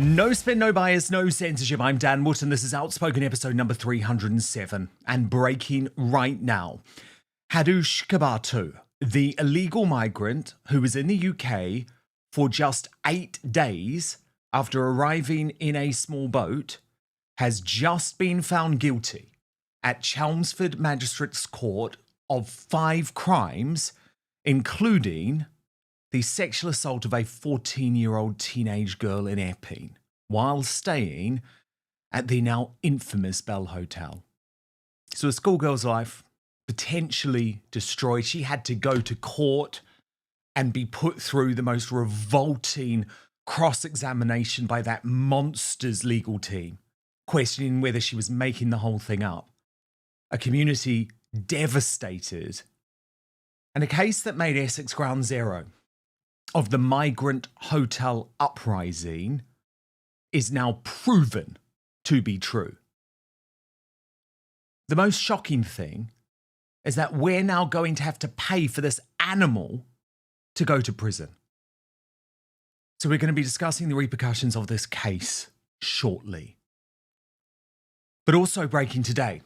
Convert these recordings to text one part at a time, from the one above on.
No spin, no bias, no censorship. I'm Dan Wootton. This is Outspoken episode number 307. And breaking right now, Hadush Kabatu, the illegal migrant who was in the UK for just 8 days after arriving in a small boat, has just been found guilty at Chelmsford Magistrates Court of 5 crimes, including the sexual assault of a 14-year-old teenage girl in Epping while staying at the now infamous Bell Hotel. So a schoolgirl's life potentially destroyed. She had to go to court and be put through the most revolting cross-examination by that monster's legal team, questioning whether she was making the whole thing up. A community devastated, and a case that made Essex ground zero of the migrant hotel uprising is now proven to be true. The most shocking thing is that we're now going to have to pay for this animal to go to prison. So we're going to be discussing the repercussions of this case shortly. But also breaking today,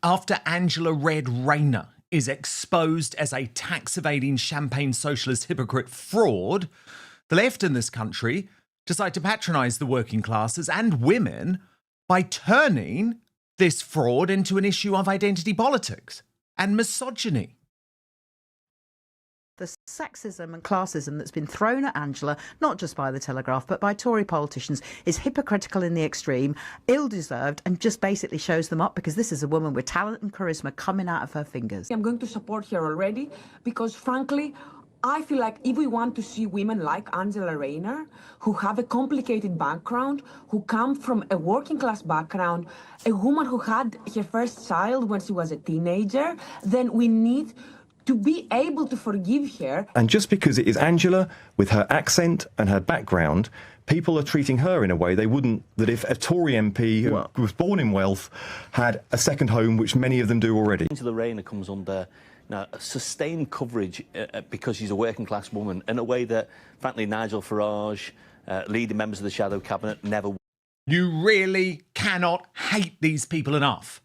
after Angela Red Rayner is exposed as a tax-evading champagne socialist hypocrite fraud, the left in this country decide to patronise the working classes and women by turning this fraud into an issue of identity politics and misogyny. The sexism and classism that's been thrown at Angela, not just by the Telegraph, but by Tory politicians, is hypocritical in the extreme, ill-deserved, and just basically shows them up because this is a woman with talent and charisma coming out of her fingers. I'm going to support her already because, frankly, I feel like if we want to see women like Angela Rayner, who have a complicated background, who come from a working-class background, a woman who had her first child when she was a teenager, then we need to be able to forgive her. And just because it is Angela, with her accent and her background, people are treating her in a way they wouldn't, that if a Tory MP who was born in wealth had a second home, which many of them do already. Angela Rayner comes under sustained coverage because she's a working class woman in a way that, frankly, Nigel Farage, leading members of the shadow cabinet, never. You really cannot hate these people enough.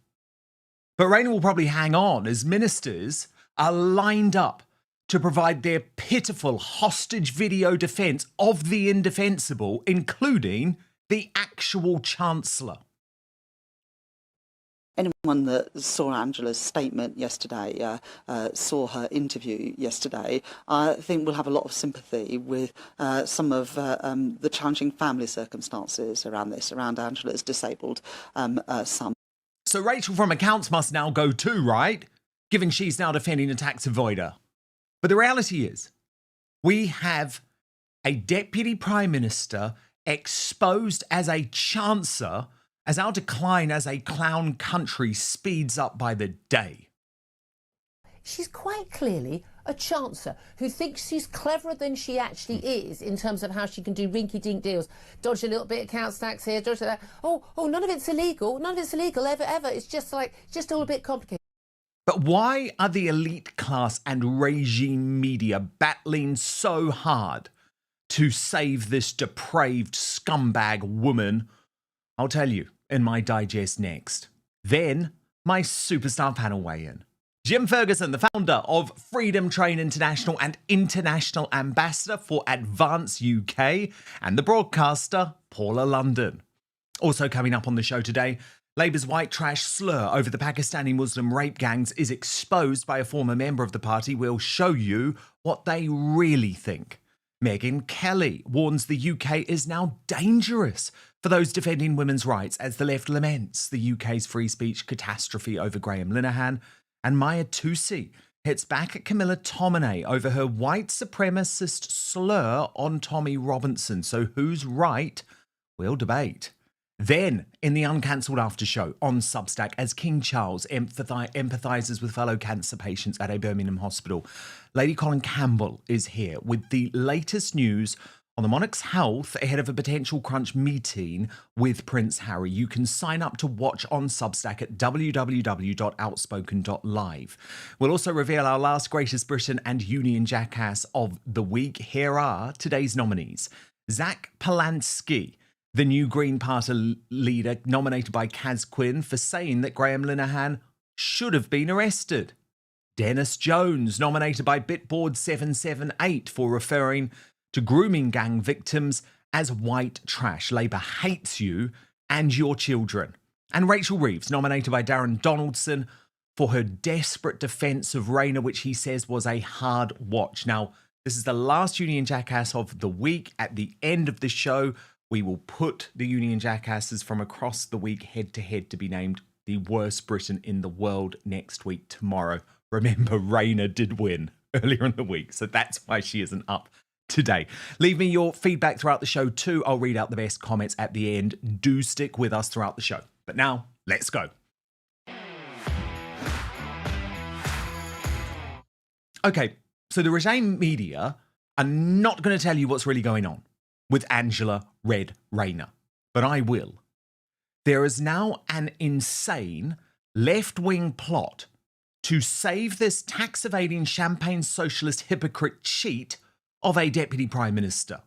But Rayner will probably hang on as ministers are lined up to provide their pitiful hostage video defence of the indefensible, including the actual Chancellor. Anyone that saw Angela's statement yesterday, saw her interview yesterday, I think will have a lot of sympathy with some of the challenging family circumstances around this, around Angela's disabled son. So Rachel from accounts must now go too, right? Given she's now defending a tax avoider. But the reality is, we have a deputy prime minister exposed as a Chancellor as our decline as a clown country speeds up by the day. She's quite clearly a Chancellor who thinks she's cleverer than she actually is in terms of how she can do rinky-dink deals. Dodge a little bit of council tax here, dodge that. Oh, none of it's illegal. None of it's illegal, ever. It's just all a bit complicated. But why are the elite class and regime media battling so hard to save this depraved scumbag woman? I'll tell you in my digest next. Then, my superstar panel weigh-in. Jim Ferguson, the founder of Freedom Train International and international ambassador for Advance UK, and the broadcaster, Paula London. Also coming up on the show today, Labour's white trash slur over the Pakistani Muslim rape gangs is exposed by a former member of the party. We'll show you what they really think. Megyn Kelly warns the UK is now dangerous for those defending women's rights as the left laments the UK's free speech catastrophe over Graham Linehan. And Maya Toosey hits back at Camilla Tominey over her white supremacist slur on Tommy Robinson. So who's right? We'll debate. Then, in the uncancelled after show on Substack, as King Charles empathises with fellow cancer patients at a Birmingham hospital, Lady Colin Campbell is here with the latest news on the monarch's health ahead of a potential crunch meeting with Prince Harry. You can sign up to watch on Substack at www.outspoken.live. We'll also reveal our last Greatest Britain and Union Jackass of the week. Here are today's nominees. Zach Polanski, The new Green Party leader nominated by Kaz Quinn for saying that Graham Linehan should have been arrested. Dennis Jones nominated by Bitboard 778 for referring to grooming gang victims as white trash. Labour hates you and your children. And Rachel Reeves nominated by Darren Donaldson for her desperate defence of Rayner, which he says was a hard watch. Now, this is the last Union Jackass of the week. At the end of the show, we will put the Union Jackasses from across the week head-to-head to be named the worst Briton in the world next week tomorrow. Remember, Rayner did win earlier in the week, so that's why she isn't up today. Leave me your feedback throughout the show too. I'll read out the best comments at the end. Do stick with us throughout the show. But now, let's go. Okay, so the regime media are not going to tell you what's really going on with Angela Red Rayner, but I will. There is now an insane left-wing plot to save this tax-evading champagne socialist hypocrite cheat of a deputy prime minister.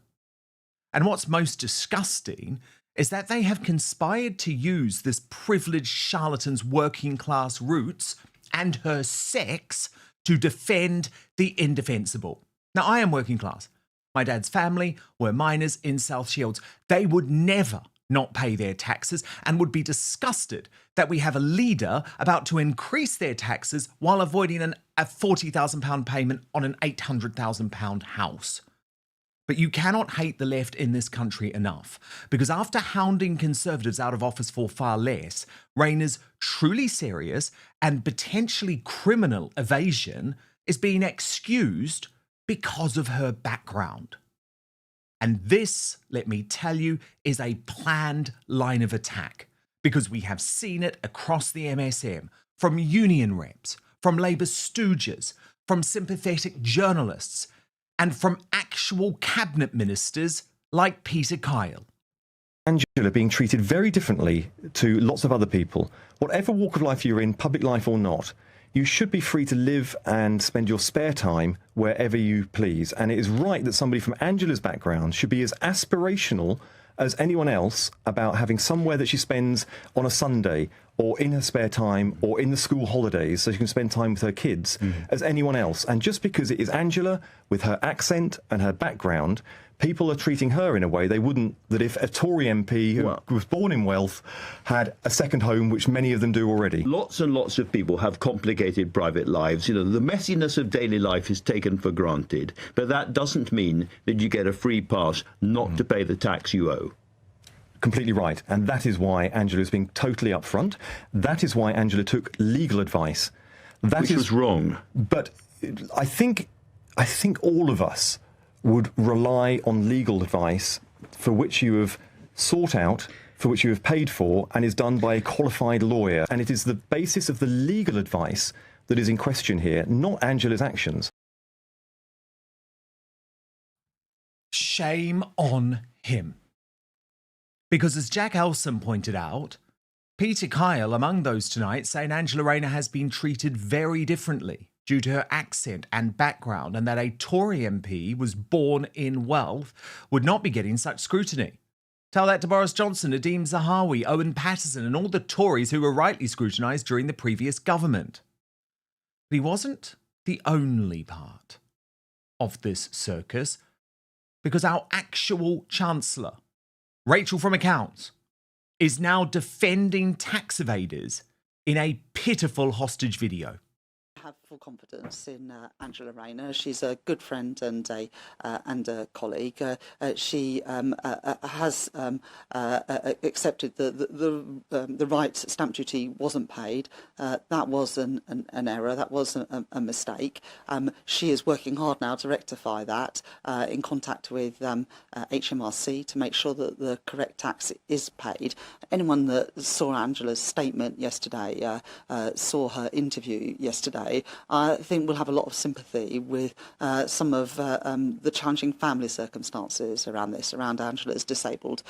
And what's most disgusting is that they have conspired to use this privileged charlatan's working-class roots and her sex to defend the indefensible. Now, I am working class. My dad's family were miners in South Shields. They would never not pay their taxes and would be disgusted that we have a leader about to increase their taxes while avoiding a £40,000 payment on an £800,000 house. But you cannot hate the left in this country enough, because after hounding Conservatives out of office for far less, Rayner's truly serious and potentially criminal evasion is being excused because of her background. And this, let me tell you, is a planned line of attack, because we have seen it across the MSM, from union reps, from Labour stooges, from sympathetic journalists, and from actual cabinet ministers like Peter Kyle. Angela being treated very differently to lots of other people. Whatever walk of life you're in, public life or not, you should be free to live and spend your spare time wherever you please. And it is right that somebody from Angela's background should be as aspirational as anyone else about having somewhere that she spends on a Sunday or in her spare time or in the school holidays so she can spend time with her kids as anyone else. And just because it is Angela, with her accent and her background, people are treating her in a way they wouldn't, that if a Tory MP who was born in wealth had a second home, which many of them do already. Lots and lots of people have complicated private lives. You know, the messiness of daily life is taken for granted, but that doesn't mean that you get a free pass not to pay the tax you owe. Completely right. And that is why Angela is being totally upfront. That is why Angela took legal advice. Which was wrong. But I think all of us would rely on legal advice for which you have sought out, for which you have paid for, and is done by a qualified lawyer. And it is the basis of the legal advice that is in question here, not Angela's actions. Shame on him. Because as Jack Elson pointed out, Peter Kyle among those tonight saying Angela Rayner has been treated very differently due to her accent and background, and that a Tory MP was born in wealth would not be getting such scrutiny. Tell that to Boris Johnson, Nadeem Zahawi, Owen Paterson, and all the Tories who were rightly scrutinised during the previous government. But he wasn't the only part of this circus, because our actual Chancellor, Rachel from Accounts, is now defending tax evaders in a pitiful hostage video. I have full confidence in Angela Rayner. She's a good friend and a colleague. She has accepted the right stamp duty wasn't paid. That was an error. That was a mistake. She is working hard now to rectify that, in contact with HMRC to make sure that the correct tax is paid. Anyone that saw Angela's statement yesterday, saw her interview yesterday, I think we'll have a lot of sympathy with some of the challenging family circumstances around this, around Angela's disabled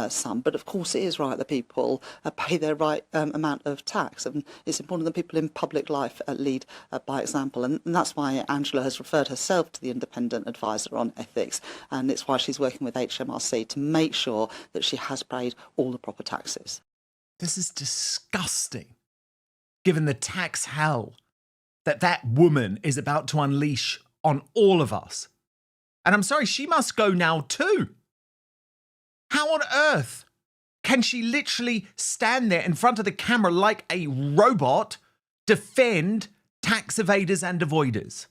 son. But of course, it is right that people pay their right amount of tax, and it's important that people in public life lead by example. And that's why Angela has referred herself to the independent advisor on ethics, and it's why she's working with HMRC to make sure that she has paid all the proper taxes. This is disgusting, given the tax hell that woman is about to unleash on all of us. And I'm sorry, she must go now too. How on earth can she literally stand there in front of the camera like a robot, defend tax evaders and avoiders?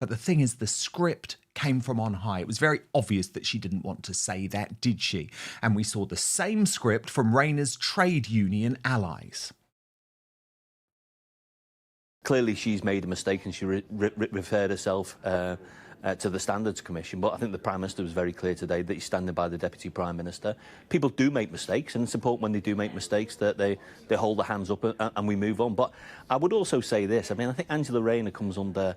But the thing is, the script came from on high. It was very obvious that she didn't want to say that, did she? And we saw the same script from Rayner's trade union allies. Clearly, she's made a mistake and she referred herself to the Standards Commission. But I think the Prime Minister was very clear today that he's standing by the Deputy Prime Minister. People do make mistakes, and it's important when they do make mistakes that they hold their hands up and we move on. But I would also say this. I mean, I think Angela Rayner comes under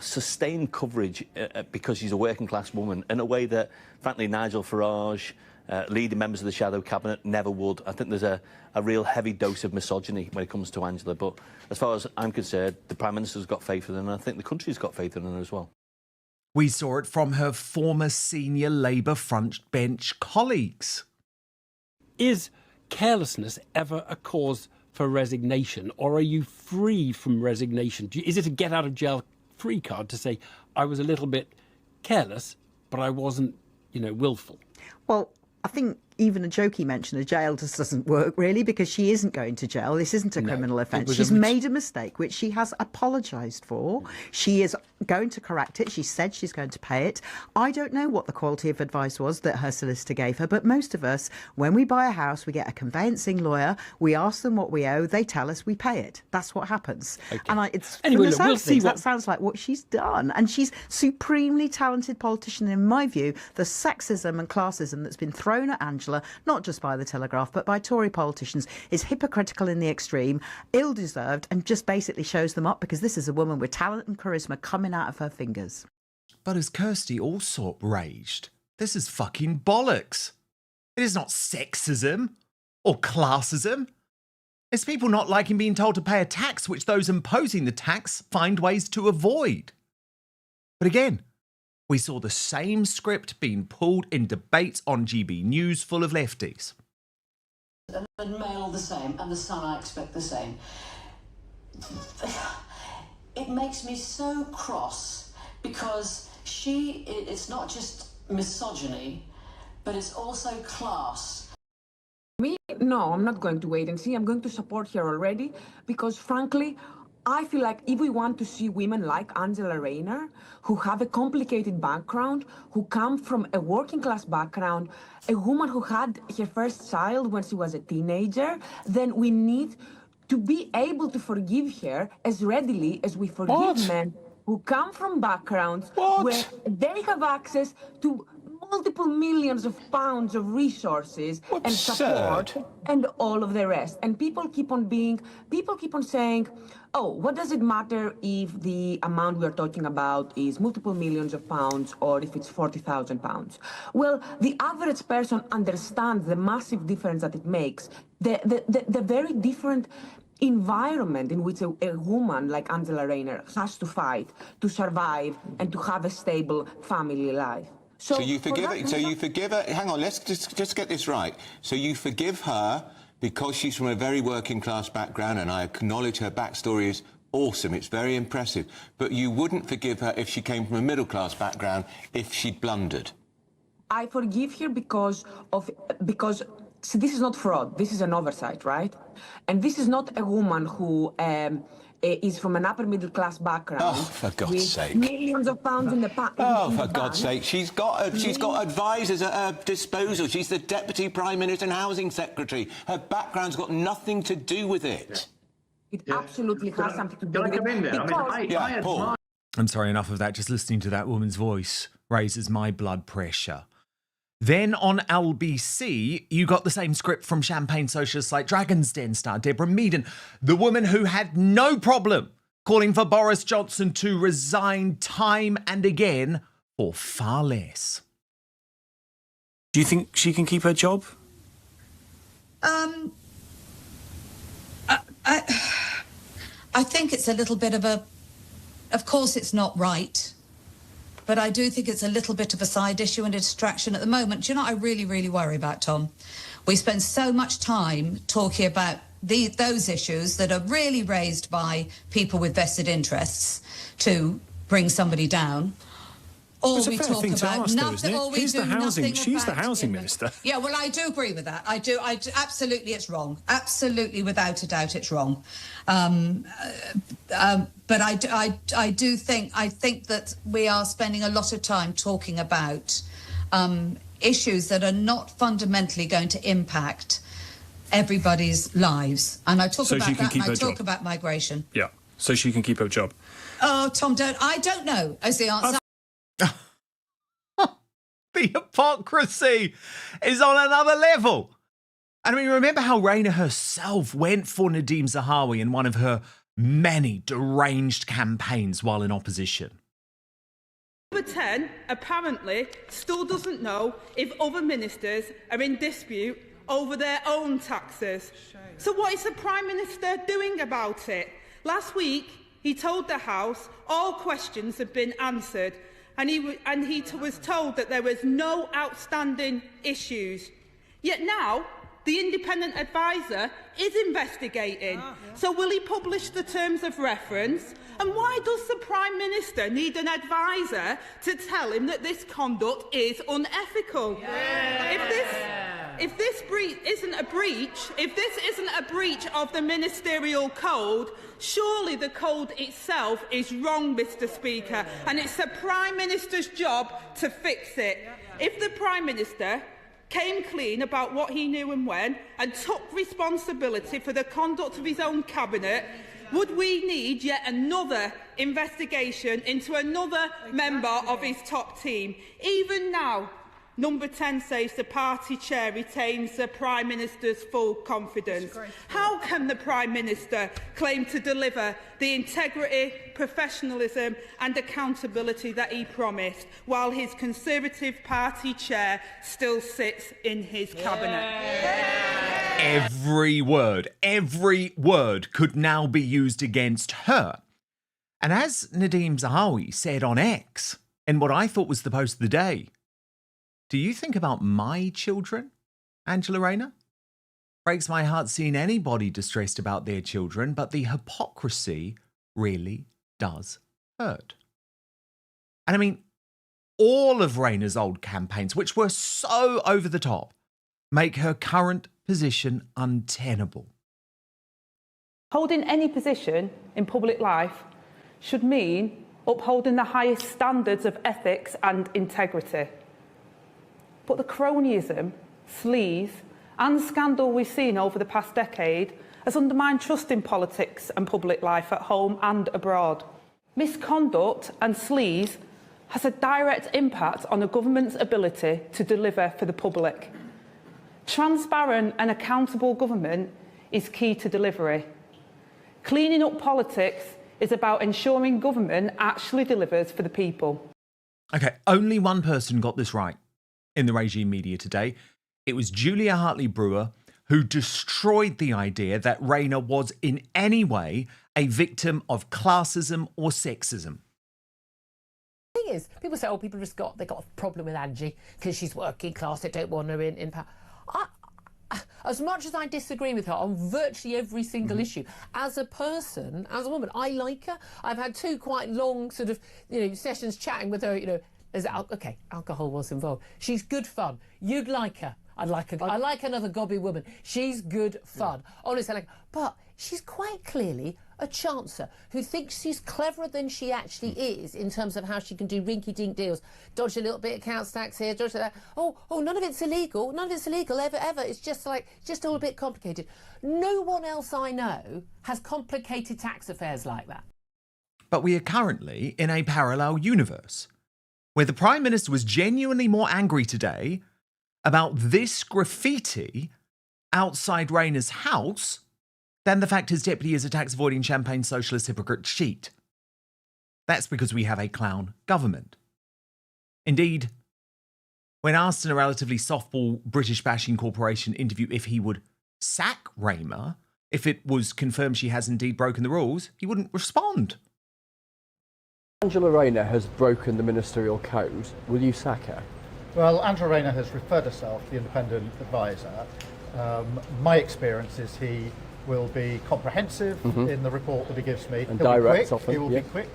sustained coverage because she's a working class woman in a way that, frankly, Nigel Farage, leading members of the shadow cabinet, never would. I think there's a real heavy dose of misogyny when it comes to Angela. But as far as I'm concerned, the Prime Minister's got faith in her, and I think the country's got faith in her as well. We saw it from her former senior Labour front bench colleagues. Is carelessness ever a cause for resignation, or are you free from resignation? Is it a get-out-of-jail-free card to say, I was a little bit careless, but I wasn't, willful? Well, I think even a jokey mention of jail just doesn't work, really, because she isn't going to jail. This isn't a criminal offence. She's made a mistake, which she has apologised for. She is going to correct it. She said she's going to pay it. I don't know what the quality of advice was that her solicitor gave her, but most of us, when we buy a house, we get a conveyancing lawyer, we ask them what we owe, they tell us, we pay it. That's what happens. Okay. And anyway, look, we'll see that sounds like what she's done. And she's supremely talented politician. In my view, the sexism and classism that's been thrown at Angela, not just by the Telegraph, but by Tory politicians, is hypocritical in the extreme, ill-deserved, and just basically shows them up because this is a woman with talent and charisma coming out of her fingers. But as Kirsty Allsop raged, this is fucking bollocks. It is not sexism or classism. It's people not liking being told to pay a tax which those imposing the tax find ways to avoid. But again, we saw the same script being pulled in debates on GB News full of lefties. And male the same, and the son I expect the same. It makes me so cross because it's not just misogyny, but it's also class. Me? No, I'm not going to wait and see. I'm going to support her already because, frankly, I feel like if we want to see women like Angela Rayner, who have a complicated background, who come from a working class background, a woman who had her first child when she was a teenager, then we need to be able to forgive her as readily as we forgive men who come from backgrounds where they have access to multiple millions of pounds of resources and support and all of the rest. And people keep on saying, oh, what does it matter if the amount we're talking about is multiple millions of pounds or if it's 40,000 pounds? Well, the average person understands the massive difference that it makes, the very different environment in which a woman like Angela Rayner has to fight to survive and to have a stable family life. So you forgive her. So you forgive her. Hang on, let's just get this right. So you forgive her because she's from a very working class background, and I acknowledge her backstory is awesome. It's very impressive. But you wouldn't forgive her if she came from a middle class background if she'd blundered. I forgive her because see, this is not fraud. This is an oversight, right? And this is not a woman who is from an upper middle class background. Oh, for God's sake! Millions of pounds in the bank. Oh, for God's sake! She's got advisors at her disposal. She's the Deputy Prime Minister and Housing Secretary. Her background's got nothing to do with it. It absolutely has something to do with it. Paul. I'm sorry, enough of that. Just listening to that woman's voice raises my blood pressure. Then on LBC, you got the same script from champagne socialists like Dragon's Den star Deborah Meaden, the woman who had no problem calling for Boris Johnson to resign time and again for far less. Do you think she can keep her job? I think it's a little bit of a... Of course it's not right, but I do think it's a little bit of a side issue and a distraction at the moment. Do you know what I really, really worry about, Tom? We spend so much time talking about those issues that are really raised by people with vested interests to bring somebody down. It's a fair thing to ask, though, isn't it? She's the housing minister. Yeah, well, I do agree with that. I do absolutely, it's wrong. Absolutely, without a doubt, it's wrong. But I do think that we are spending a lot of time talking about issues that are not fundamentally going to impact everybody's lives. And I talk about that, and I talk about migration. Yeah, so she can keep her job. Oh, Tom, I don't know, as the answer. The hypocrisy is on another level. And I mean, remember how Rayner herself went for Nadeem Zahawi in one of her many deranged campaigns while in opposition. Number 10 apparently still doesn't know if other ministers are in dispute over their own taxes. So what is the Prime Minister doing about it? Last week, he told the House all questions had been answered, and he was told that there was no outstanding issues. Yet now, the independent adviser is investigating. So will he publish the terms of reference? And why does the Prime Minister need an adviser to tell him that this conduct is unethical? If this isn't a breach of the ministerial code, surely the code itself is wrong, Mr. Speaker, and it's the Prime Minister's job to fix it. If the Prime Minister came clean about what he knew and when, and took responsibility for the conduct of his own cabinet, would we need yet another investigation into another member of his top team? Even now, Number 10 says the party chair retains the Prime Minister's full confidence. How can the Prime Minister claim to deliver the integrity, professionalism and accountability that he promised, while his Conservative Party chair still sits in his cabinet? Every word could now be used against her. And as Nadeem Zahawi said on X, in what I thought was the post of the day, do you think about my children, Angela Rayner? Breaks my heart seeing anybody distressed about their children, but the hypocrisy really does hurt. And I mean, all of Rayner's old campaigns, which were so over the top, make her current position untenable. Holding any position in public life should mean upholding the highest standards of ethics and integrity. But the cronyism, sleaze and scandal we've seen over the past decade has undermined trust in politics and public life at home and abroad. Misconduct and sleaze has a direct impact on a government's ability to deliver for the public. Transparent and accountable government is key to delivery. Cleaning up politics is about ensuring government actually delivers for the people. Okay, only one person got this right in the regime media today. It was Julia Hartley-Brewer, who destroyed the idea that Rayner was in any way a victim of classism or sexism. The thing is, people say, oh, they got a problem with Angie because she's working class, they don't want her in power. As much as I disagree with her on virtually every single issue, as a person, as a woman, I like her. I've had two quite long sort of, sessions chatting with her, okay, alcohol was involved. She's good fun. You'd like her. I like another gobby woman. She's good fun. Honestly, but she's quite clearly a Chancellor who thinks she's cleverer than she actually is in terms of how she can do rinky-dink deals. Dodge a little bit of council tax here, dodge that. Oh, none of it's illegal. None of it's illegal, ever. It's just all a bit complicated. No one else I know has complicated tax affairs like that. But we are currently in a parallel universe, where the Prime Minister was genuinely more angry today about this graffiti outside Rayner's house than the fact his deputy is a tax-avoiding champagne socialist hypocrite cheat. That's because we have a clown government. Indeed, when asked in a relatively softball British-bashing corporation interview if he would sack Rayner if it was confirmed she has indeed broken the rules, he wouldn't respond. Angela Rayner has broken the ministerial code. Will you sack her? Well, Angela Rayner has referred herself to the independent advisor. My experience is he will be comprehensive in the report that he gives me. And He'll direct be quick. often, He will yeah. be quick.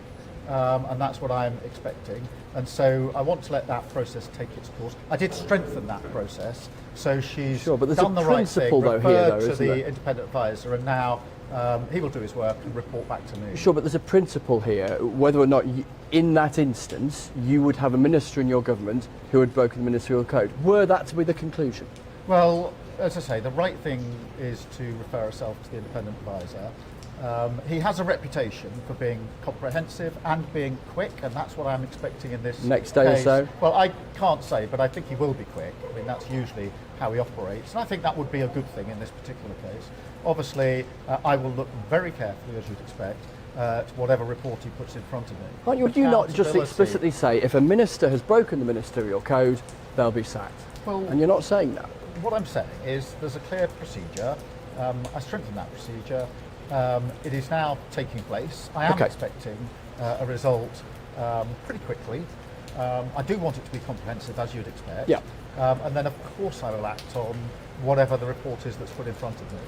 And that's what I'm expecting. And so I want to let that process take its course. I did strengthen that process, so she's Sure, but there's done a the right thing, principle though here, referred though, to isn't the there? independent advisor, and now he will do his work and report back to me. Sure, but there's a principle here, whether or not in that instance you would have a minister in your government who had broken the ministerial code. Were that to be the conclusion? Well, as I say, the right thing is to refer herself to the independent advisor. He has a reputation for being comprehensive and being quick, and that's what I'm expecting in this Next day case. or so? Well, I can't say, but I think he will be quick. I mean, that's usually how he operates, and I think that would be a good thing in this particular case. Obviously, I will look very carefully, as you'd expect, to whatever report he puts in front of me. Would you not just explicitly say if a minister has broken the ministerial code, they'll be sacked? Well, and you're not saying that. What I'm saying is there's a clear procedure. I strengthened that procedure. It is now taking place. I am expecting a result pretty quickly. I do want it to be comprehensive, as you'd expect. Yeah. And then, of course, I will act on whatever the report is that's put in front of me.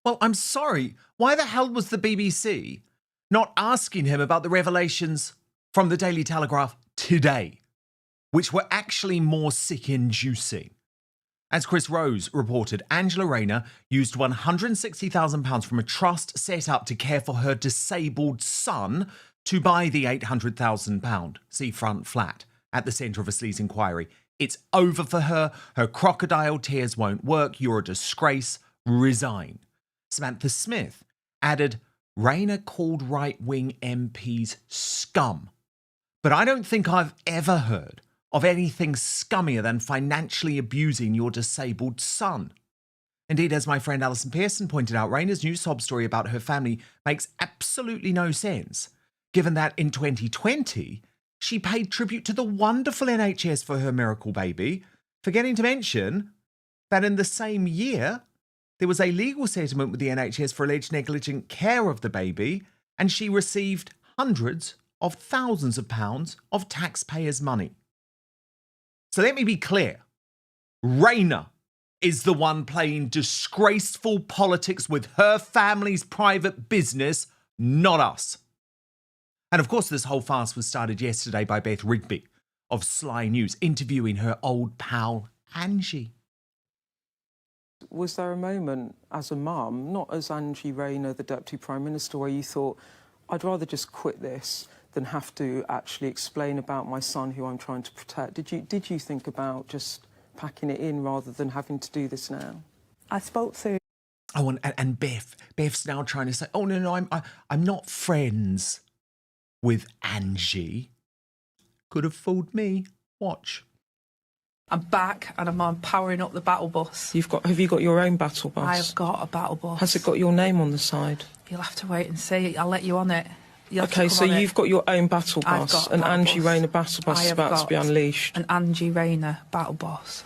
Well, I'm sorry. Why the hell was the BBC not asking him about the revelations from the Daily Telegraph today, which were actually more sick-inducing? As Chris Rose reported, Angela Rayner used £160,000 from a trust set up to care for her disabled son to buy the £800,000 seafront flat at the centre of a sleaze inquiry. It's over for her. Her crocodile tears won't work. You're a disgrace. Resign. Samantha Smith added, Rayner called right-wing MPs scum. But I don't think I've ever heard of anything scummier than financially abusing your disabled son. Indeed, as my friend Alison Pearson pointed out, Rayner's new sob story about her family makes absolutely no sense, given that in 2020, she paid tribute to the wonderful NHS for her miracle baby, forgetting to mention that in the same year, there was a legal settlement with the NHS for alleged negligent care of the baby, and she received hundreds of thousands of pounds of taxpayers' money. So let me be clear. Rayner is the one playing disgraceful politics with her family's private business, not us. And of course, this whole farce was started yesterday by Beth Rigby of Sly News, interviewing her old pal, Angie. Was there a moment as a mum, not as Angie Rayner, the Deputy Prime Minister, where you thought, I'd rather just quit this than have to actually explain about my son who I'm trying to protect? Did you think about just packing it in rather than having to do this now? I spoke to... Oh, and Beth's now trying to say, oh, no, I'm not friends with Angie. Could have fooled me. Watch. I'm back and I'm powering up the battle bus. Have you got your own battle bus? I have got a battle bus. Has it got your name on the side? You'll have to wait and see. I'll let you on it. Okay, so you've got your own battle bus, an Angie Rayner battle bus is about to be unleashed. An Angie Rayner battle bus.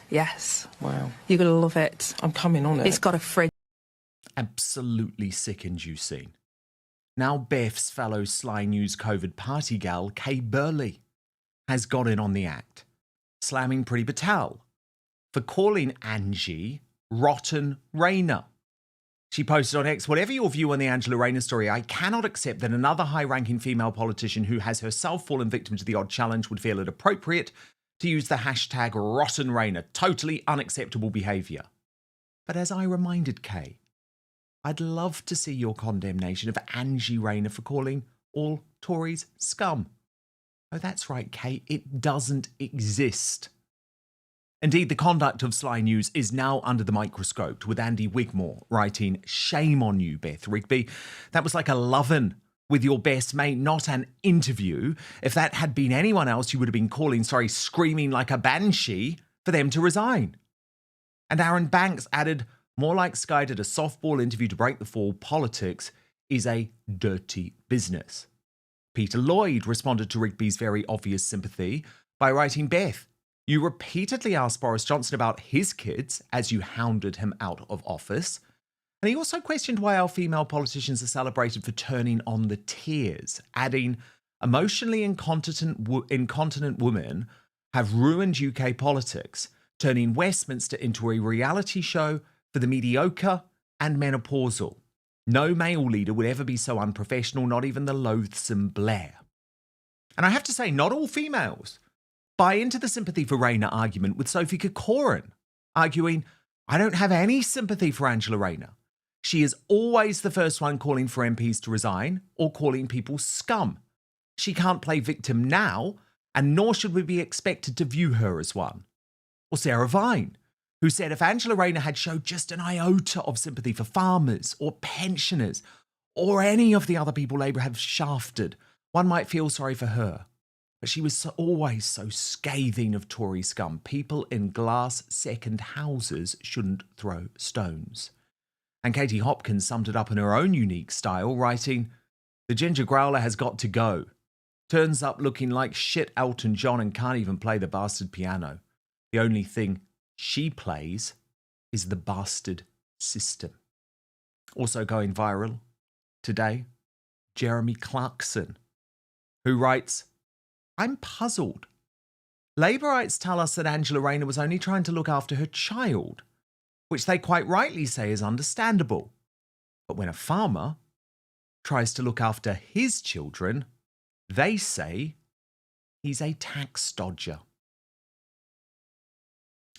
Yes. Wow. You're going to love it. I'm coming on it. It's got a fridge. Absolutely sick-inducing. Now Beth's fellow Sly News COVID party gal, Kay Burley, has got in on the act, slamming Priti Patel for calling Angie rotten Rayner. She posted on X, whatever your view on the Angela Rayner story, I cannot accept that another high-ranking female politician who has herself fallen victim to the odd challenge would feel it appropriate to use the hashtag rotten Rayner. Totally unacceptable behaviour. But as I reminded Kay, I'd love to see your condemnation of Angie Rayner for calling all Tories scum. Oh, that's right, Kay, it doesn't exist. Indeed, the conduct of Sly News is now under the microscope, with Andy Wigmore writing, shame on you, Beth Rigby. That was like a love-in with your best mate, not an interview. If that had been anyone else, you would have been screaming like a banshee for them to resign. And Aaron Banks added, More like Sky did a softball interview to break the fall, politics is a dirty business. Peter Lloyd responded to Rigby's very obvious sympathy by writing, Beth, you repeatedly asked Boris Johnson about his kids as you hounded him out of office. And he also questioned why our female politicians are celebrated for turning on the tears, adding, emotionally incontinent women have ruined UK politics, turning Westminster into a reality show for the mediocre and menopausal. No male leader would ever be so unprofessional, not even the loathsome Blair. And I have to say, not all females buy into the sympathy for Rayner argument, with Sophie Corcoran arguing, I don't have any sympathy for Angela Rayner. She is always the first one calling for MPs to resign or calling people scum. She can't play victim now, and nor should we be expected to view her as one. Or Sarah Vine, who said if Angela Rayner had showed just an iota of sympathy for farmers or pensioners or any of the other people Labour have shafted, one might feel sorry for her. But she was always so scathing of Tory scum. People in glass second houses shouldn't throw stones. And Katie Hopkins summed it up in her own unique style, writing, the ginger growler has got to go. Turns up looking like shit Elton John and can't even play the bastard piano. The only thing she plays is the bastard system. Also going viral today, Jeremy Clarkson, who writes, I'm puzzled. Labourites tell us that Angela Rayner was only trying to look after her child, which they quite rightly say is understandable. But when a farmer tries to look after his children, they say he's a tax dodger.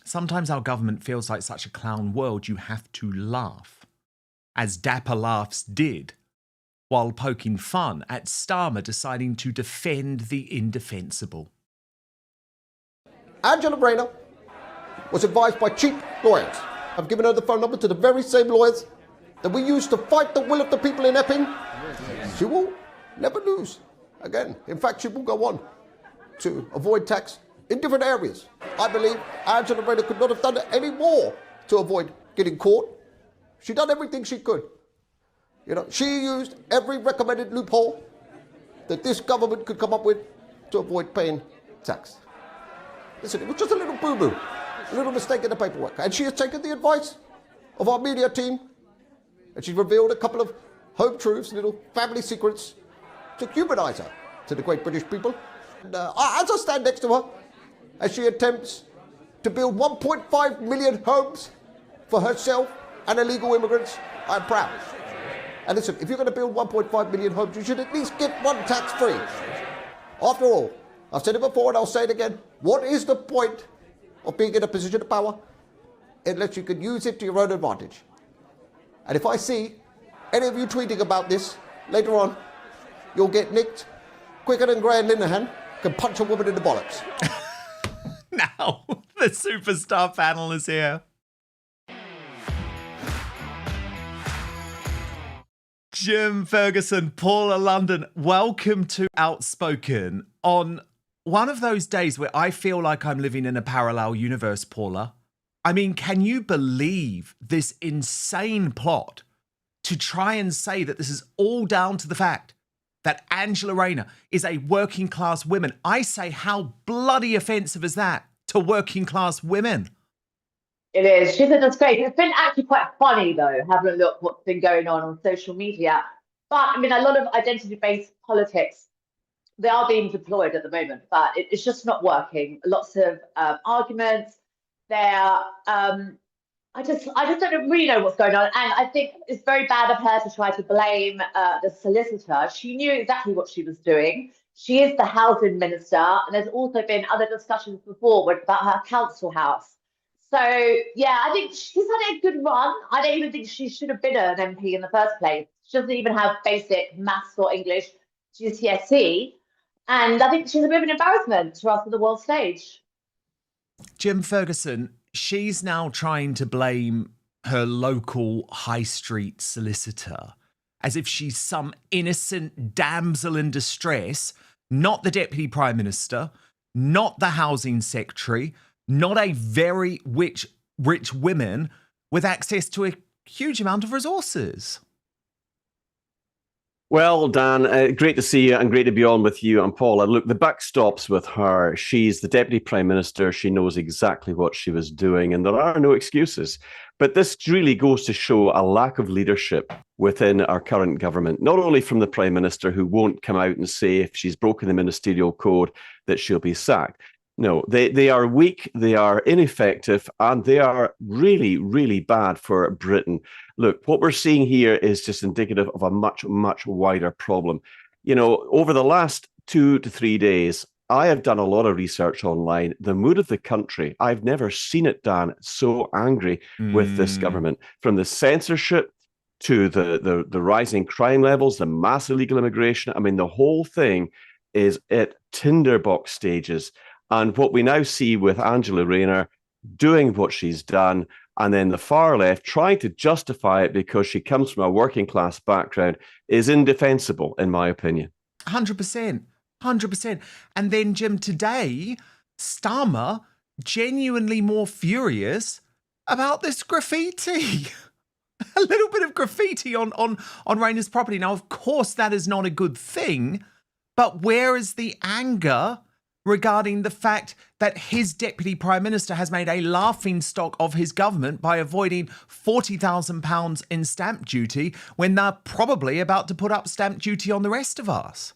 Sometimes our government feels like such a clown world you have to laugh, as Dapper Laughs did, while poking fun at Starmer deciding to defend the indefensible. Angela Rayner was advised by cheap lawyers. I've given her the phone number to the very same lawyers that we used to fight the will of the people in Epping. She will never lose again. In fact, she will go on to avoid tax in different areas. I believe Angela Rayner could not have done any more to avoid getting caught. She done everything she could. You know, she used every recommended loophole that this government could come up with to avoid paying tax. Listen, it was just a little boo-boo, a little mistake in the paperwork. And she has taken the advice of our media team, and she's revealed a couple of home truths, little family secrets, to humanise her to the great British people. And as I stand next to her, as she attempts to build 1.5 million homes for herself and illegal immigrants, I'm proud. And listen, if you're going to build 1.5 million homes, you should at least get one tax-free. After all, I've said it before and I'll say it again, what is the point of being in a position of power unless you can use it to your own advantage? And if I see any of you tweeting about this later on, you'll get nicked quicker than Graham Linehan can punch a woman in the bollocks. Now, the superstar panel is here. Jim Ferguson, Paula London, welcome to Outspoken. On one of those days where I feel like I'm living in a parallel universe, Paula. I mean, can you believe this insane plot to try and say that this is all down to the fact that Angela Rayner is a working class woman? I say, how bloody offensive is that to working class women? It is. She's a disgrace. It's been actually quite funny, though, having a look what's been going on social media. But, I mean, a lot of identity-based politics, they are being deployed at the moment, but it's just not working. Lots of arguments. I just don't really know what's going on. And I think it's very bad of her to try to blame the solicitor. She knew exactly what she was doing. She is the housing minister. And there's also been other discussions before about her council house. So, yeah, I think she's had a good run. I don't even think she should have been an MP in the first place. She doesn't even have basic maths or English GCSE. And I think she's a bit of an embarrassment to us on the world stage. Jim Ferguson, she's now trying to blame her local high street solicitor as if she's some innocent damsel in distress, not the Deputy Prime Minister, not the Housing Secretary, not a very rich woman with access to a huge amount of resources. Well, Dan, great to see you and great to be on with you and Paula. Look, the buck stops with her. She's the Deputy Prime Minister. She knows exactly what she was doing, and there are no excuses. But this really goes to show a lack of leadership within our current government, not only from the Prime Minister, who won't come out and say if she's broken the ministerial code that she'll be sacked. No, they are weak, they are ineffective, and they are really, really bad for Britain. Look, what we're seeing here is just indicative of a much, much wider problem. You know, over the last 2 to 3 days, I have done a lot of research online. The mood of the country, I've never seen it, Dan, so angry with this government. From the censorship to the rising crime levels, the mass illegal immigration. I mean, the whole thing is at tinderbox stages. And what we now see with Angela Rayner doing what she's done, and then the far left trying to justify it because she comes from a working class background, is indefensible, in my opinion. 100%. 100%. And then, Jim, today, Starmer genuinely more furious about this graffiti. A little bit of graffiti on Rayner's property. Now, of course, that is not a good thing, but where is the anger regarding the fact that his Deputy Prime Minister has made a laughingstock of his government by avoiding £40,000 in stamp duty when they're probably about to put up stamp duty on the rest of us?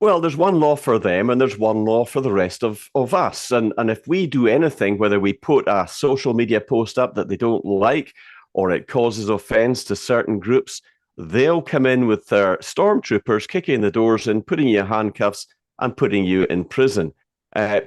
Well, there's one law for them and there's one law for the rest of us. And if we do anything, whether we put a social media post up that they don't like or it causes offence to certain groups, they'll come in with their stormtroopers, kicking the doors in, putting you in handcuffs and putting you in prison.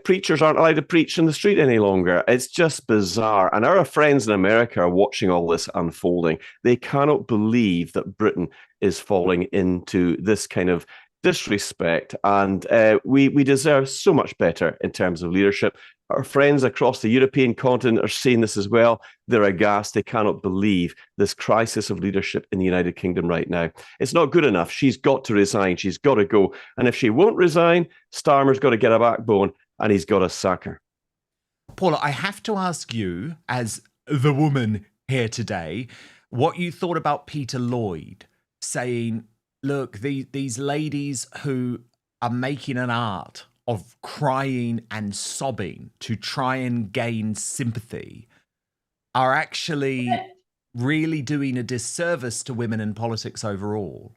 Preachers aren't allowed to preach in the street any longer. It's just bizarre. And our friends in America are watching all this unfolding. They cannot believe that Britain is falling into this kind of disrespect. And we deserve so much better in terms of leadership. Our friends across the European continent are seeing this as well. They're aghast. They cannot believe this crisis of leadership in the United Kingdom right now. It's not good enough. She's got to resign. She's got to go. And if she won't resign, Starmer's got to get a backbone and he's got to sack her. Paula, I have to ask you, as the woman here today, what you thought about Peter Lloyd saying, look, these ladies who are making an art of crying and sobbing to try and gain sympathy are actually really doing a disservice to women in politics overall.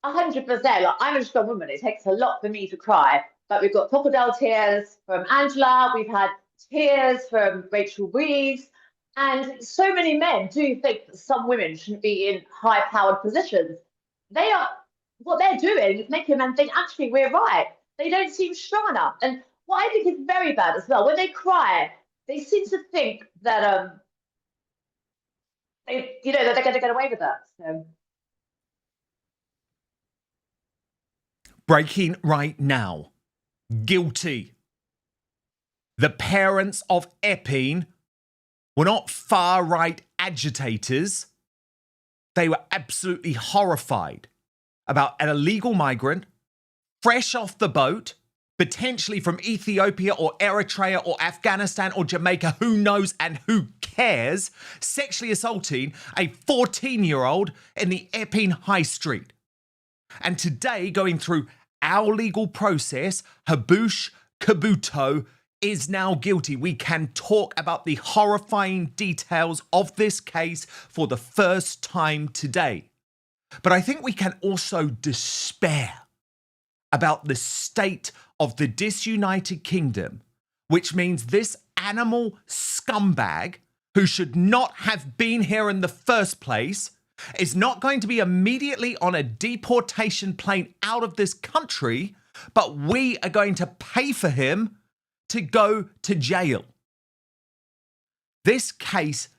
100%. Like, I'm a strong woman. It takes a lot for me to cry. But we've got crocodile tears from Angela. We've had tears from Rachel Reeves. And so many men do think that some women shouldn't be in high-powered positions. What they're doing is making men think, actually, we're right. They don't seem strong enough. And what I think is very bad as well, when they cry, they seem to think that that they're going to get away with that. So. Breaking right now. Guilty. The parents of Epping were not far-right agitators. They were absolutely horrified about an illegal migrant fresh off the boat, potentially from Ethiopia or Eritrea or Afghanistan or Jamaica, who knows and who cares, sexually assaulting a 14-year-old in the Epping High Street. And today, going through our legal process, Habush Kabuto is now guilty. We can talk about the horrifying details of this case for the first time today. But I think we can also despair about the state of the disunited kingdom, which means this animal scumbag who should not have been here in the first place is not going to be immediately on a deportation plane out of this country, but we are going to pay for him to go to jail. This case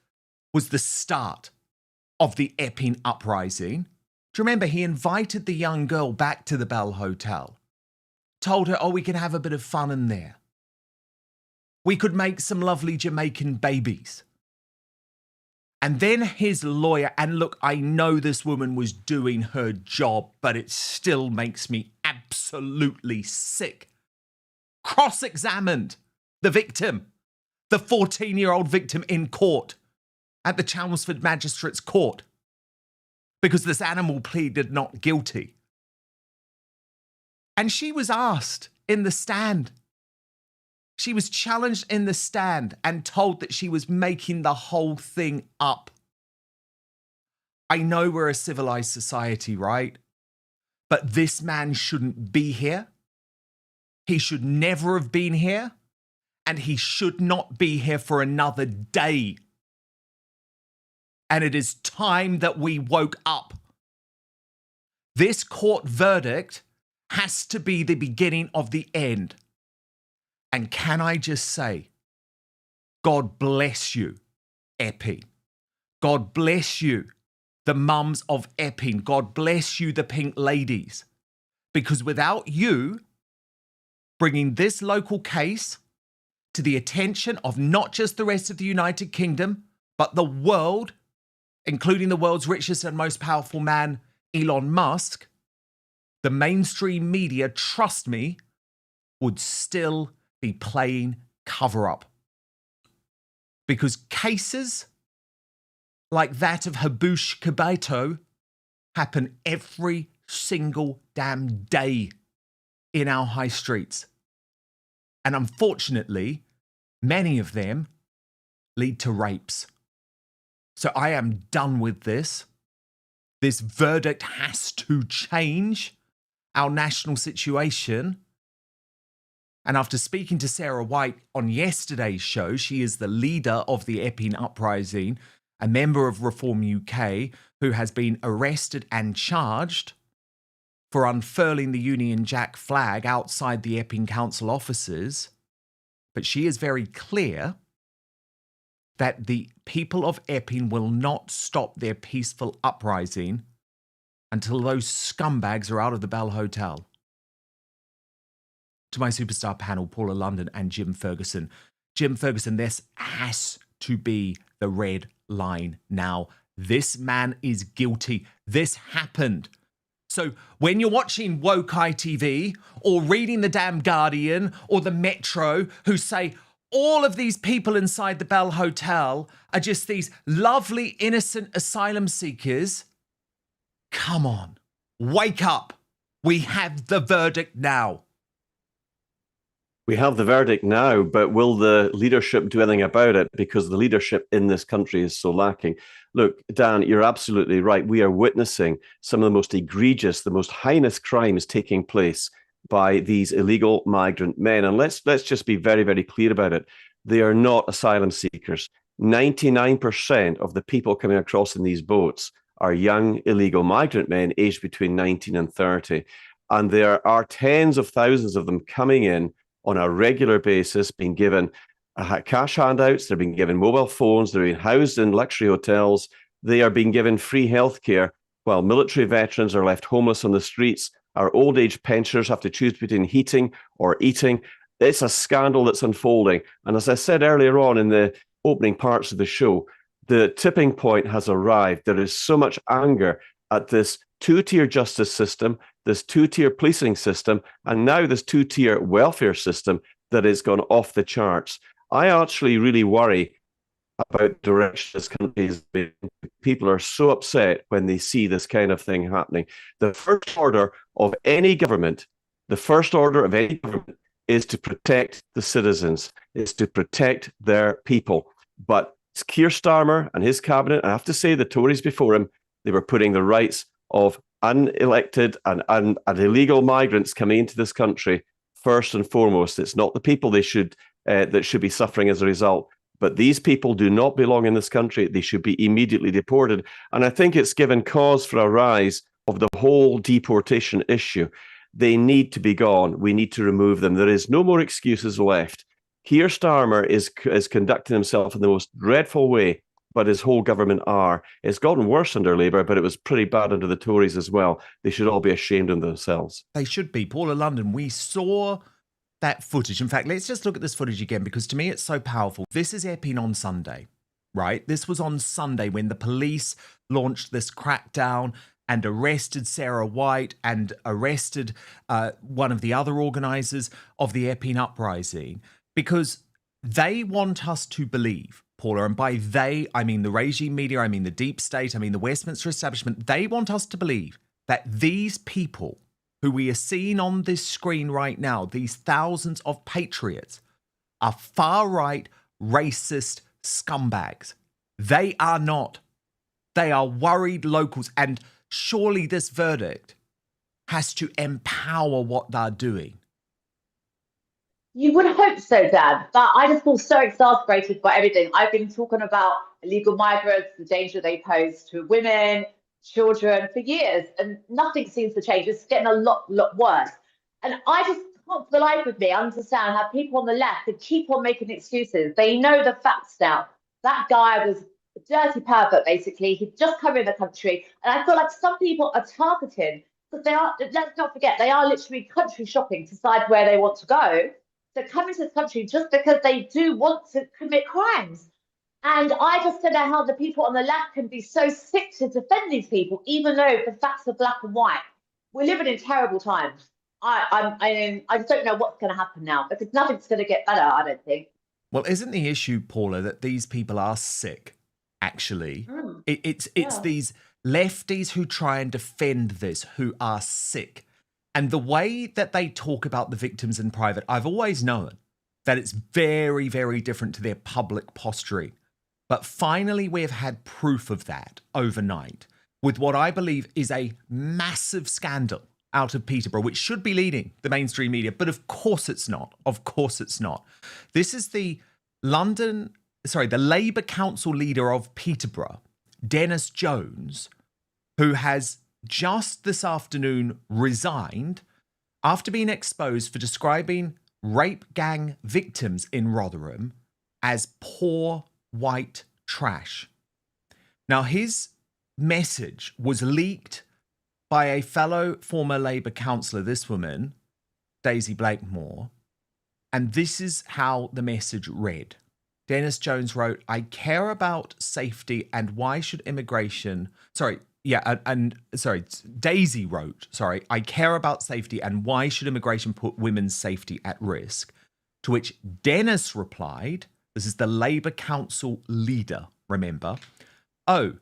was the start of the Epping uprising. Do you remember he invited the young girl back to the Bell Hotel? Told her, we can have a bit of fun in there. We could make some lovely Jamaican babies. And then his lawyer, and look, I know this woman was doing her job, but it still makes me absolutely sick, cross-examined the victim the 14-year-old victim in court at the Chelmsford Magistrates Court because this animal pleaded not guilty. And she was asked in the stand. She was challenged in the stand and told that she was making the whole thing up. I know we're a civilized society, right? But this man shouldn't be here. He should never have been here. And he should not be here for another day. And it is time that we woke up. This court verdict has to be the beginning of the end. And can I just say, God bless you, Epping. God bless you, the mums of Epping. God bless you, the pink ladies. Because without you bringing this local case to the attention of not just the rest of the United Kingdom, but the world, including the world's richest and most powerful man, Elon Musk, the mainstream media, trust me, would still be playing cover-up. Because cases like that of Habush Kabato happen every single damn day in our high streets. And unfortunately, many of them lead to rapes. So I am done with this. This verdict has to change our national situation. And after speaking to Sarah White on yesterday's show, she is the leader of the Epping Uprising, a member of Reform UK, who has been arrested and charged for unfurling the Union Jack flag outside the Epping Council offices. But she is very clear that the people of Epping will not stop their peaceful uprising until those scumbags are out of the Bell Hotel. To my superstar panel, Paula London and Jim Ferguson. Jim Ferguson, this has to be the red line now. This man is guilty. This happened. So when you're watching woke ITV or reading the damn Guardian or the Metro who say all of these people inside the Bell Hotel are just these lovely, innocent asylum seekers, come on, wake up. We have the verdict now. We have the verdict now, but will the leadership do anything about it? Because the leadership in this country is so lacking. Look, Dan, you're absolutely right. We are witnessing some of the most egregious, the most heinous crimes taking place by these illegal migrant men. And let's just be very, very clear about it. They are not asylum seekers. 99% of the people coming across in these boats are young illegal migrant men aged between 19 and 30. And there are tens of thousands of them coming in on a regular basis, being given cash handouts, they're being given mobile phones, they're being housed in luxury hotels, they are being given free healthcare, while military veterans are left homeless on the streets. Our old age pensioners have to choose between heating or eating. It's a scandal that's unfolding. And as I said earlier on in the opening parts of the show, the tipping point has arrived. There is so much anger at this two-tier justice system, this two-tier policing system, and now this two-tier welfare system that has gone off the charts. I actually really worry about the direction this country is being. People are so upset when they see this kind of thing happening. The first order of any government is to protect the citizens, is to protect their people. But Keir Starmer and his cabinet, I have to say the Tories before him, they were putting the rights of unelected and illegal migrants coming into this country first and foremost. It's not the people that should be suffering as a result. But these people do not belong in this country. They should be immediately deported. And I think it's given cause for a rise of the whole deportation issue. They need to be gone. We need to remove them. There is no more excuses left. Keir Starmer is conducting himself in the most dreadful way, but his whole government are. It's gotten worse under Labour, but it was pretty bad under the Tories as well. They should all be ashamed of themselves. They should be. Paula London, we saw that footage. In fact, let's just look at this footage again, because to me it's so powerful. This is Epping on Sunday, right? This was on Sunday when the police launched this crackdown and arrested Sarah White and arrested one of the other organisers of the Epping Uprising. Because they want us to believe, Paula, and by they, I mean the regime media, I mean the deep state, I mean the Westminster establishment, they want us to believe that these people who we are seeing on this screen right now, these thousands of patriots, are far-right, racist scumbags. They are not. They are worried locals, and surely this verdict has to empower what they're doing. You would hope so, Dan, but I just feel so exasperated by everything. I've been talking about illegal migrants, the danger they pose to women, children for years, and nothing seems to change. It's getting a lot worse. And I just can't for the life of me understand how people on the left can keep on making excuses. They know the facts now. That guy was a dirty pervert, basically. He'd just come in the country. And I feel like some people are targeted because they are, let's not forget, they are literally country shopping to decide where they want to go. They're coming to this country just because they do want to commit crimes. And I just don't know how the people on the left can be so sick to defend these people, even though the facts are black and white. We're living in terrible times. I just don't know what's going to happen now, because nothing's going to get better, I don't think. Well, isn't the issue, Paula, that these people are sick, actually? It's these lefties who try and defend this who are sick. And the way that they talk about the victims in private, I've always known that it's very, very different to their public posturing. But finally, we have had proof of that overnight with what I believe is a massive scandal out of Peterborough, which should be leading the mainstream media. But of course it's not. Of course it's not. This is the Labour Council leader of Peterborough, Dennis Jones, who has just this afternoon resigned after being exposed for describing rape gang victims in Rotherham as poor white trash. Now, his message was leaked by a fellow former Labour councillor, this woman, Daisy Blakemore, and this is how the message read. Dennis Jones wrote, I care about safety and why should immigration... Daisy wrote, I care about safety and why should immigration put women's safety at risk? To which Dennis replied, this is the Labour Council leader, remember? Oh,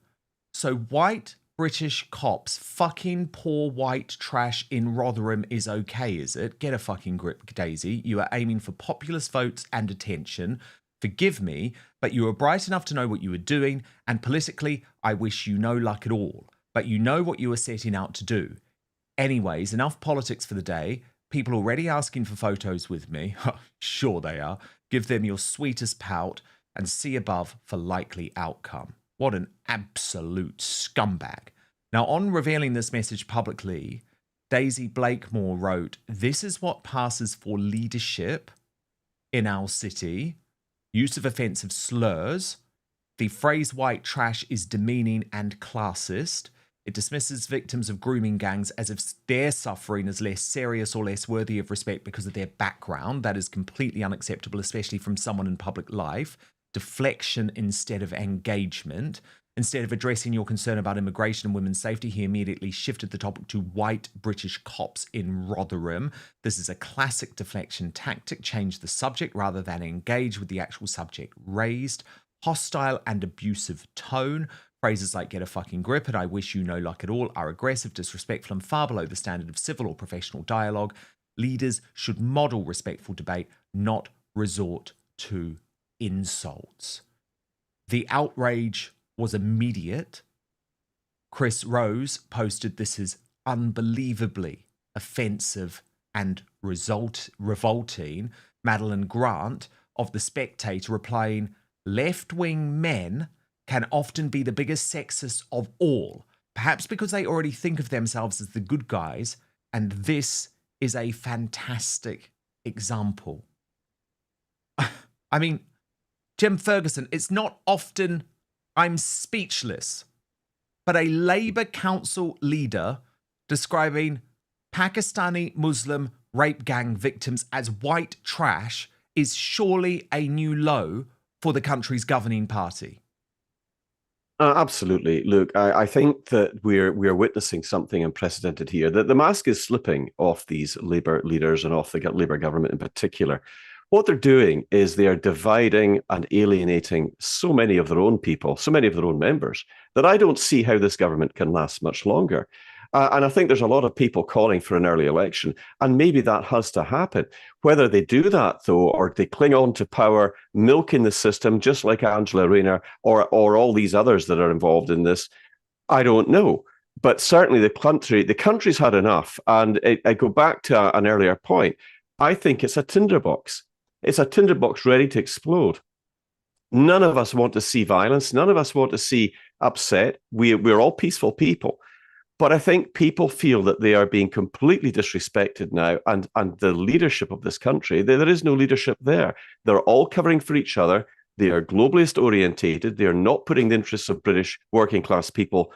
so white British cops fucking poor white trash in Rotherham is okay, is it? Get a fucking grip, Daisy. You are aiming for populist votes and attention. Forgive me, but you were bright enough to know what you were doing, and politically, I wish you no luck at all. But you know what you were setting out to do. Anyways, enough politics for the day. People already asking for photos with me. Sure they are. Give them your sweetest pout and see above for likely outcome. What an absolute scumbag. Now, on revealing this message publicly, Daisy Blakemore wrote, this is what passes for leadership in our city. Use of offensive slurs. The phrase white trash is demeaning and classist. It dismisses victims of grooming gangs as if their suffering is less serious or less worthy of respect because of their background. That is completely unacceptable, especially from someone in public life. Deflection instead of engagement. Instead of addressing your concern about immigration and women's safety, he immediately shifted the topic to white British cops in Rotherham. This is a classic deflection tactic. Change the subject rather than engage with the actual subject raised. Hostile and abusive tone. Phrases like get a fucking grip and I wish you no luck at all are aggressive, disrespectful and far below the standard of civil or professional dialogue. Leaders should model respectful debate, not resort to insults. The outrage was immediate. Chris Rose posted this is unbelievably offensive and revolting. Madeline Grant of The Spectator replying, left-wing men can often be the biggest sexists of all, perhaps because they already think of themselves as the good guys, and this is a fantastic example. I mean, Jim Ferguson, it's not often I'm speechless, but a Labour Council leader describing Pakistani Muslim rape gang victims as white trash is surely a new low for the country's governing party. Absolutely. Look, I think that we're witnessing something unprecedented here. That the mask is slipping off these Labour leaders and off the Labour government in particular. What they're doing is they are dividing and alienating so many of their own people, so many of their own members, that I don't see how this government can last much longer. And I think there's a lot of people calling for an early election, and maybe that has to happen. Whether they do that, though, or they cling on to power, milking the system, just like Angela Rayner or all these others that are involved in this, I don't know. But certainly the country's had enough. And I go back to an earlier point. I think it's a tinderbox. It's a tinderbox ready to explode. None of us want to see violence. None of us want to see upset. We're all peaceful people. But I think people feel that they are being completely disrespected now, and the leadership of this country, there is no leadership there. They're all covering for each other. They are globalist orientated. They are not putting the interests of British working class people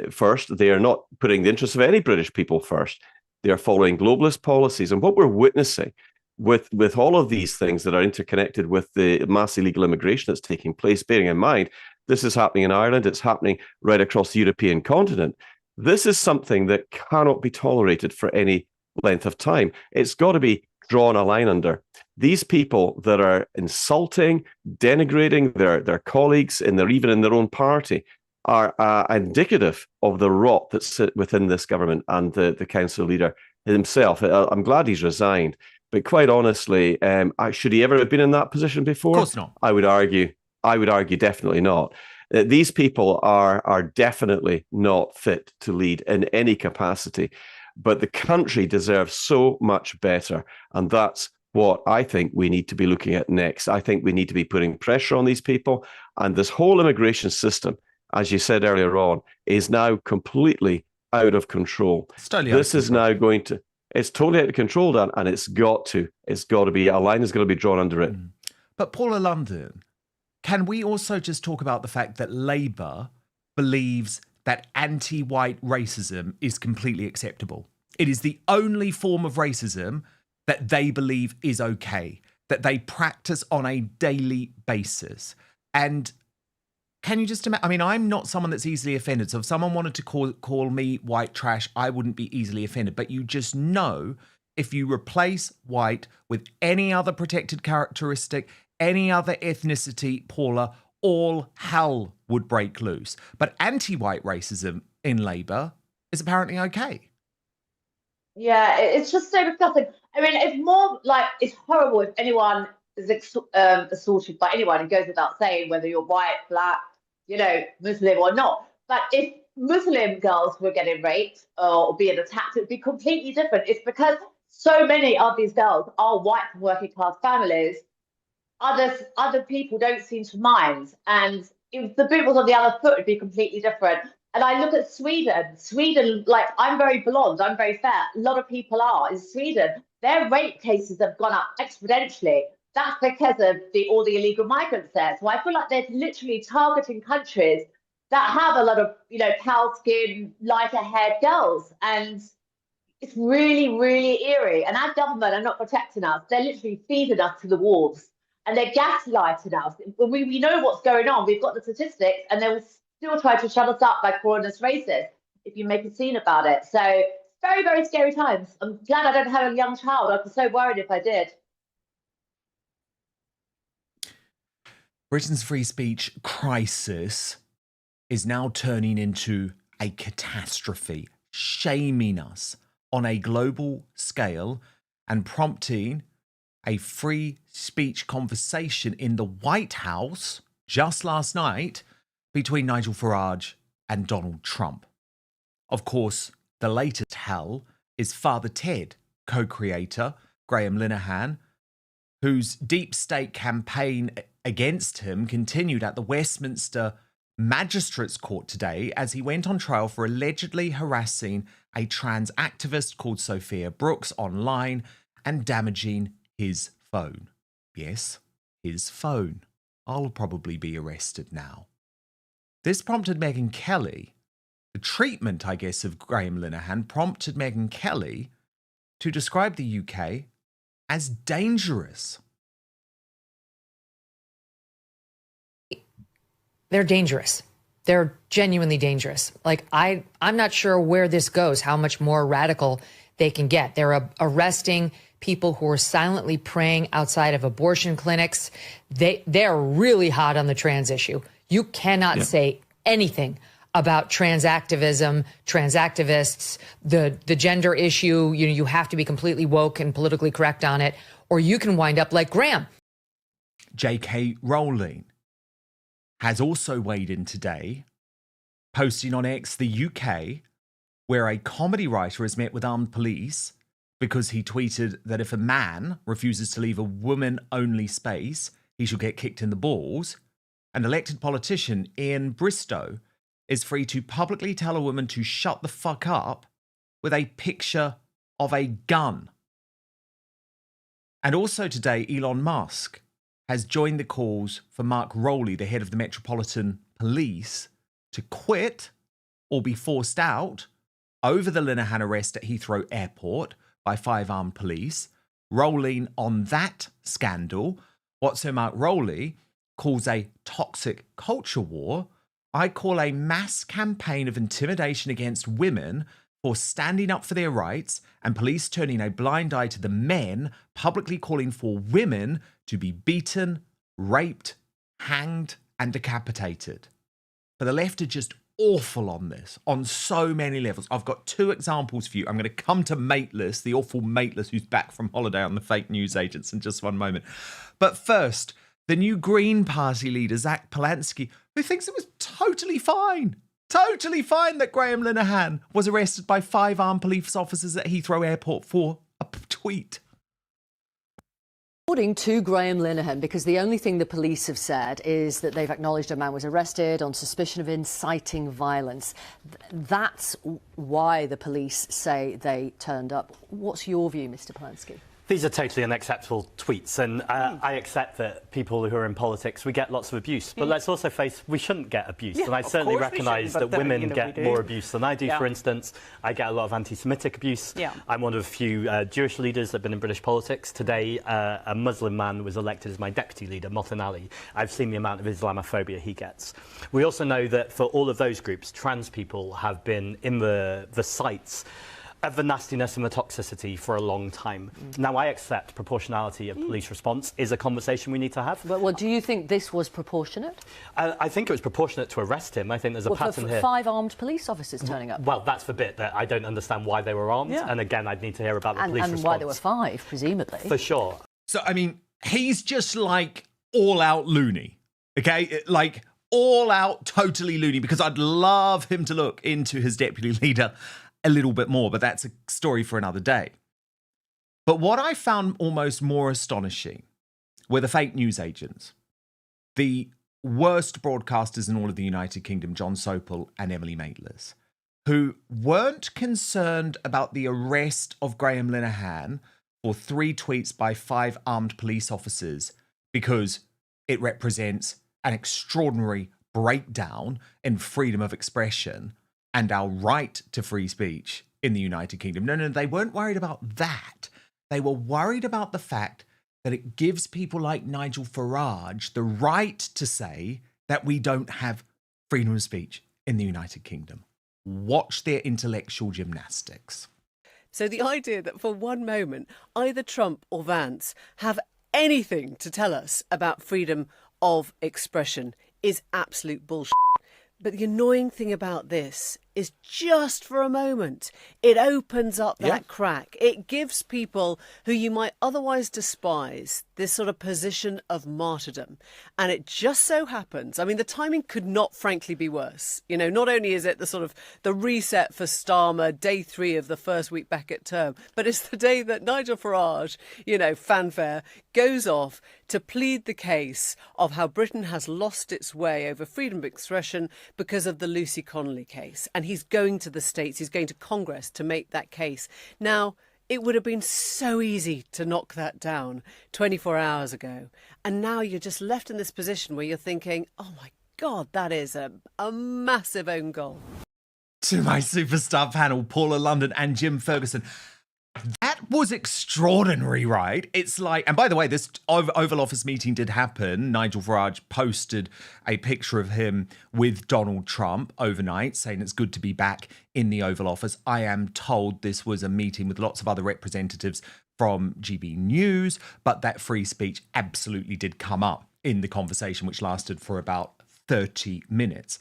first. They are not putting the interests of any British people first. They are following globalist policies. And what we're witnessing with all of these things that are interconnected with the mass illegal immigration that's taking place, bearing in mind, this is happening in Ireland, it's happening right across the European continent. This is something that cannot be tolerated for any length of time. It's got to be drawn a line under. These people that are insulting, denigrating their colleagues, even in their own party, are indicative of the rot that sit within this government and the council leader himself. I'm glad he's resigned, but quite honestly, should he ever have been in that position before? Of course not. I would argue definitely not. These people are definitely not fit to lead in any capacity, but the country deserves so much better. And that's what I think we need to be looking at next. I think we need to be putting pressure on these people. And this whole immigration system, as you said earlier on, is now completely out of control. It's totally out of control, Dan, and it's got to be, a line is going to be drawn under it. But Paula London, can we also just talk about the fact that Labour believes that anti-white racism is completely acceptable? It is the only form of racism that they believe is okay, that they practice on a daily basis. And can you just imagine? I mean, I'm not someone that's easily offended. So if someone wanted to call me white trash, I wouldn't be easily offended. But you just know, if you replace white with any other protected characteristic, any other ethnicity, Paula, all hell would break loose. But anti-white racism in Labour is apparently okay. Yeah, it's just so disgusting. I mean, it's more like, it's horrible if anyone is assaulted by anyone. It goes without saying, whether you're white, black, Muslim or not. But if Muslim girls were getting raped or being attacked, it would be completely different. It's because so many of these girls are white from working class families. Other people don't seem to mind. And if the boot was on the other foot, it'd be completely different. And I look at Sweden, like, I'm very blonde, I'm very fair. A lot of people are. In Sweden, their rape cases have gone up exponentially. That's because of all the illegal migrants there. So I feel like they're literally targeting countries that have a lot of, pale skin, lighter haired girls. And it's really, really eerie. And our government are not protecting us. They're literally feeding us to the wolves. And they're gaslighting us. We know what's going on. We've got the statistics, and they will still try to shut us up by calling us racist if you make a scene about it. So very, very scary times. I'm glad I don't have a young child. I'd be so worried if I did. Britain's free speech crisis is now turning into a catastrophe, shaming us on a global scale and prompting a free speech conversation in the White House just last night between Nigel Farage and Donald Trump. Of course, the latest hell is Father Ted co-creator Graham Linehan, whose deep state campaign against him continued at the Westminster Magistrates Court today as he went on trial for allegedly harassing a trans activist called Sophia Brooks online and damaging his phone. Yes, his phone. I'll probably be arrested now. This prompted Megyn Kelly, the treatment, I guess, of Graham Linehan prompted Megyn Kelly to describe the UK as dangerous. They're dangerous. They're genuinely dangerous. Like, I'm not sure where this goes, how much more radical they can get. They're arresting people who are silently praying outside of abortion clinics. They're really hot on the trans issue. You cannot say anything about trans activism, trans activists, the gender issue. You have to be completely woke and politically correct on it, or you can wind up like Graham. J.K. Rowling has also weighed in today, posting on X the UK, where a comedy writer has met with armed police because he tweeted that if a man refuses to leave a woman-only space, he should get kicked in the balls. An elected politician, Ian Bristow, is free to publicly tell a woman to shut the fuck up with a picture of a gun. And also today, Elon Musk has joined the calls for Mark Rowley, the head of the Metropolitan Police, to quit or be forced out over the Linehan arrest at Heathrow Airport by 5 armed police. Rowling on that scandal, what Sir Mark Rowley calls a toxic culture war, I call a mass campaign of intimidation against women for standing up for their rights, and police turning a blind eye to the men publicly calling for women to be beaten, raped, hanged, and decapitated. But the left are just awful on this, on so many levels. I've got 2 examples for you. I'm going to come to Mateless, the awful Mateless who's back from holiday on the fake news agents, in just one moment. But first, the new Green Party leader, Zach Polanski, who thinks it was totally fine that Graham Linehan was arrested by 5 armed police officers at Heathrow Airport for a tweet. According to Graham Linehan, because the only thing the police have said is that they've acknowledged a man was arrested on suspicion of inciting violence. That's why the police say they turned up. What's your view, Mr. Polanski? These are totally unacceptable tweets, and I accept that people who are in politics, we get lots of abuse. But let's also face, we shouldn't get abuse. And I certainly recognise that women get more abuse than I do. For instance, I get a lot of anti-Semitic abuse. I'm one of a few Jewish leaders that have been in British politics. Today, a Muslim man was elected as my deputy leader, Mohsen Ali. I've seen the amount of Islamophobia he gets. We also know that for all of those groups, trans people have been in the sights of the nastiness and the toxicity for a long time. Now, I accept proportionality of police response is a conversation we need to have. Well, do you think this was proportionate? I think it was proportionate to arrest him. I think there's a pattern here. 5 armed police officers turning up? Well, that's the bit that I don't understand why they were armed. And again, I'd need to hear about the police response. And why there were 5, presumably. For sure. So, I mean, he's just like all-out loony, okay? Like, all-out totally loony, because I'd love him to look into his deputy leader a little bit more, but that's a story for another day. But what I found almost more astonishing were the fake news agents. The worst broadcasters in all of the United Kingdom, John Sopel and Emily Maitlis, who weren't concerned about the arrest of Graham Linehan for 3 tweets by 5 armed police officers because it represents an extraordinary breakdown in freedom of expression and our right to free speech in the United Kingdom. No, they weren't worried about that. They were worried about the fact that it gives people like Nigel Farage the right to say that we don't have freedom of speech in the United Kingdom. Watch their intellectual gymnastics. So the idea that for one moment, either Trump or Vance have anything to tell us about freedom of expression is absolute bullshit. But the annoying thing about this is just for a moment, it opens up that crack. It gives people who you might otherwise despise this sort of position of martyrdom. And it just so happens, I mean, the timing could not frankly be worse. You know, not only is it the sort of the reset for Starmer, day 3 of the first week back at term, but it's the day that Nigel Farage, you know, fanfare, goes off to plead the case of how Britain has lost its way over freedom of expression because of the Lucy Connolly case. And he's going to the States, he's going to Congress to make that case. Now, it would have been so easy to knock that down 24 hours ago. And now you're just left in this position where you're thinking, oh my God, that is a massive own goal. To my superstar panel, Paula London and Jim Ferguson. That was extraordinary, right? It's like, and by the way, this Oval Office meeting did happen. Nigel Farage posted a picture of him with Donald Trump overnight, saying it's good to be back in the Oval Office. I am told this was a meeting with lots of other representatives from GB News, but that free speech absolutely did come up in the conversation, which lasted for about 30 minutes.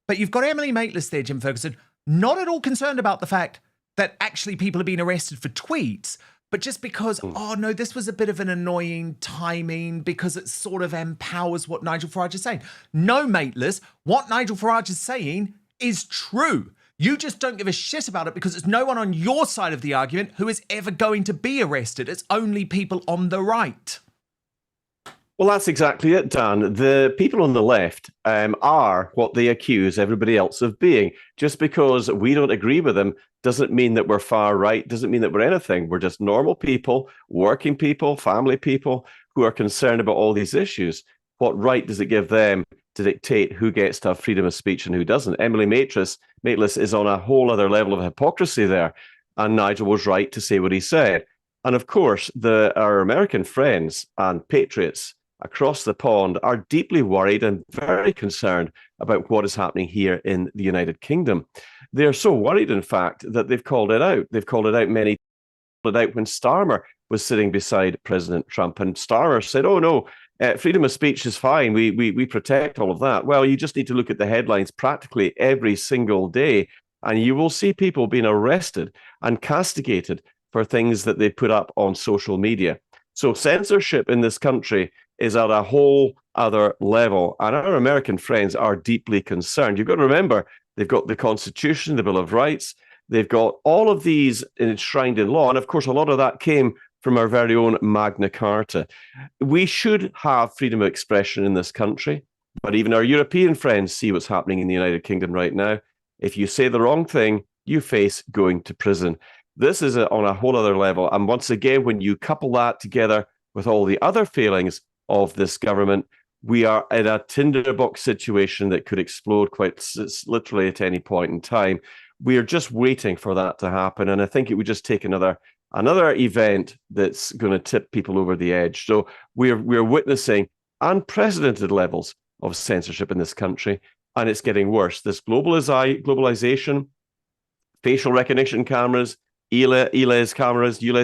But you've got Emily Maitlis there, Jim Ferguson, not at all concerned about the fact that actually people are being arrested for tweets, but just because, oh no, this was a bit of an annoying timing because it sort of empowers what Nigel Farage is saying. No, Maitlis, what Nigel Farage is saying is true. You just don't give a shit about it because it's no one on your side of the argument who is ever going to be arrested. It's only people on the right. Well, that's exactly it, Dan. The people on the left are what they accuse everybody else of being. Just because we don't agree with them doesn't mean that we're far right, doesn't mean that we're anything. We're just normal people, working people, family people who are concerned about all these issues. What right does it give them to dictate who gets to have freedom of speech and who doesn't? Emily Maitlis is on a whole other level of hypocrisy there. And Nigel was right to say what he said. And of course, our American friends and patriots across the pond are deeply worried and very concerned about what is happening here in the United Kingdom. They're so worried, in fact, that they've called it out. They've called it out when Starmer was sitting beside President Trump, and Starmer said, oh no, freedom of speech is fine. We protect all of that. Well, you just need to look at the headlines practically every single day, and you will see people being arrested and castigated for things that they put up on social media. So censorship in this country is at a whole other level. And our American friends are deeply concerned. You've got to remember, they've got the Constitution, the Bill of Rights. They've got all of these enshrined in law. And of course, a lot of that came from our very own Magna Carta. We should have freedom of expression in this country. But even our European friends see what's happening in the United Kingdom right now. If you say the wrong thing, you face going to prison. This is on a whole other level. And once again, when you couple that together with all the other failings of this government, we are in a tinderbox situation that could explode quite literally at any point in time. We are just waiting for that to happen. And I think it would just take another event that's going to tip people over the edge. So we're witnessing unprecedented levels of censorship in this country, and it's getting worse. This globalization, facial recognition cameras, ULEZ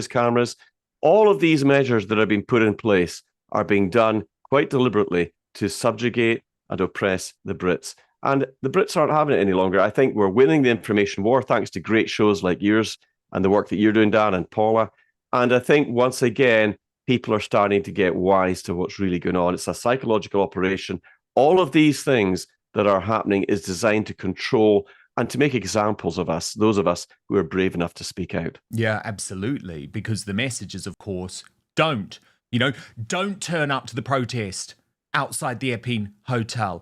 cameras, all of these measures that have been put in place are being done quite deliberately to subjugate and oppress the Brits. And the Brits aren't having it any longer. I think we're winning the information war thanks to great shows like yours and the work that you're doing, Dan and Paula. And I think once again, people are starting to get wise to what's really going on. It's a psychological operation. All of these things that are happening is designed to control and to make examples of us, those of us who are brave enough to speak out. Yeah, absolutely. Because the message is, of course, don't turn up to the protest outside the Epping Hotel.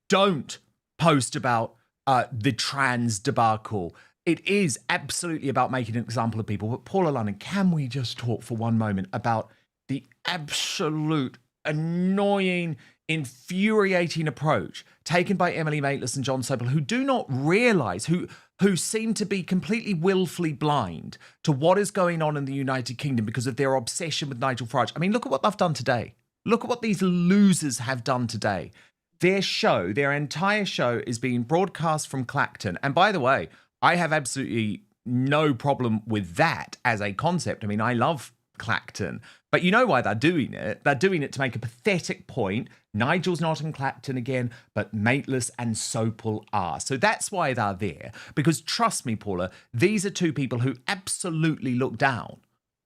Don't post about the trans debacle. It is absolutely about making an example of people. But Paula Lunnan, can we just talk for one moment about the absolute annoying, infuriating approach taken by Emily Maitlis and John Sopel, who do not realise, who seem to be completely willfully blind to what is going on in the United Kingdom because of their obsession with Nigel Farage. I mean, look at what they've done today. Look at what these losers have done today. Their entire show is being broadcast from Clacton. And by the way, I have absolutely no problem with that as a concept. I mean, I love Clacton. But you know why they're doing it? They're doing it to make a pathetic point. Nigel's not in Clacton again, but Maitlis and Sopel are. So that's why they're there. Because trust me, Paula, these are two people who absolutely look down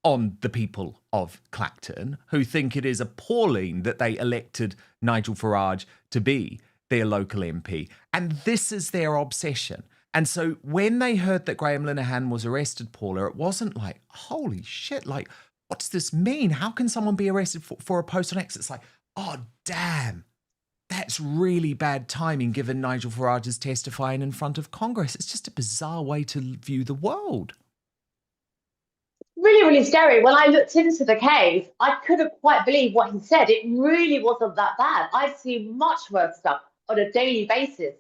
on the people of Clacton, who think it is appalling that they elected Nigel Farage to be their local MP. And this is their obsession. And so when they heard that Graham Linehan was arrested, Paula, it wasn't like, holy shit, like, what does this mean? How can someone be arrested for a post on X? It's like, oh, damn, that's really bad timing given Nigel Farage is testifying in front of Congress. It's just a bizarre way to view the world. Really, really scary. When I looked into the case, I couldn't quite believe what he said. It really wasn't that bad. I've seen much worse stuff on a daily basis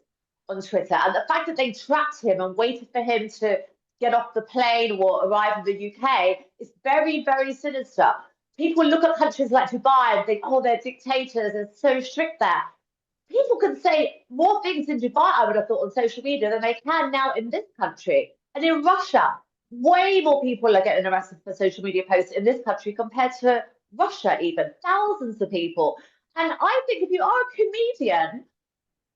on Twitter. And the fact that they trapped him and waited for him to get off the plane or arrive in the UK is very, very sinister. People look at countries like Dubai and think, oh, they're dictators, they're so strict there. People can say more things in Dubai, I would have thought, on social media than they can now in this country. And in Russia, way more people are getting arrested for social media posts in this country compared to Russia, even thousands of people. And I think if you are a comedian,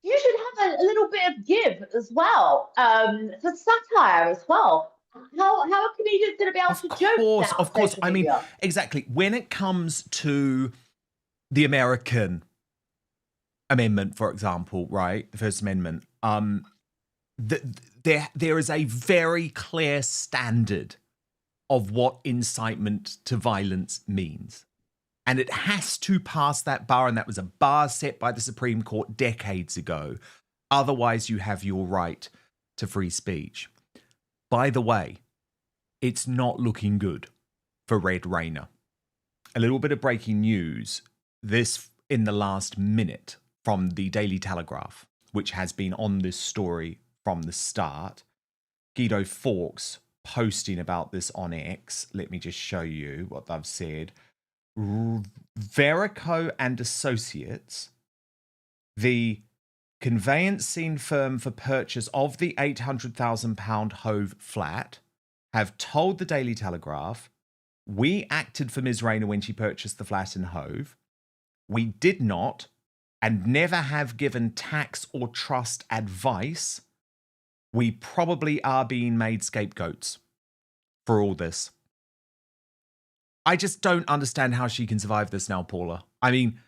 you should have a little bit of give as well, for satire as well. How are comedians going to be able to joke now? Of course. I mean, exactly. When it comes to the American Amendment, for example, right, the First Amendment, there is a very clear standard of what incitement to violence means. And it has to pass that bar, and that was a bar set by the Supreme Court decades ago. Otherwise, you have your right to free speech. By the way, it's not looking good for Red Rayner. A little bit of breaking news, this in the last minute from the Daily Telegraph, which has been on this story from the start. Guido Fawkes posting about this on X. Let me just show you what they've said. Verico and Associates, the conveyancing firm for purchase of the £800,000 Hove flat, have told the Daily Telegraph, we acted for Ms. Rayner when she purchased the flat in Hove. We did not and never have given tax or trust advice. We probably are being made scapegoats for all this. I just don't understand how she can survive this now, Paula. I mean,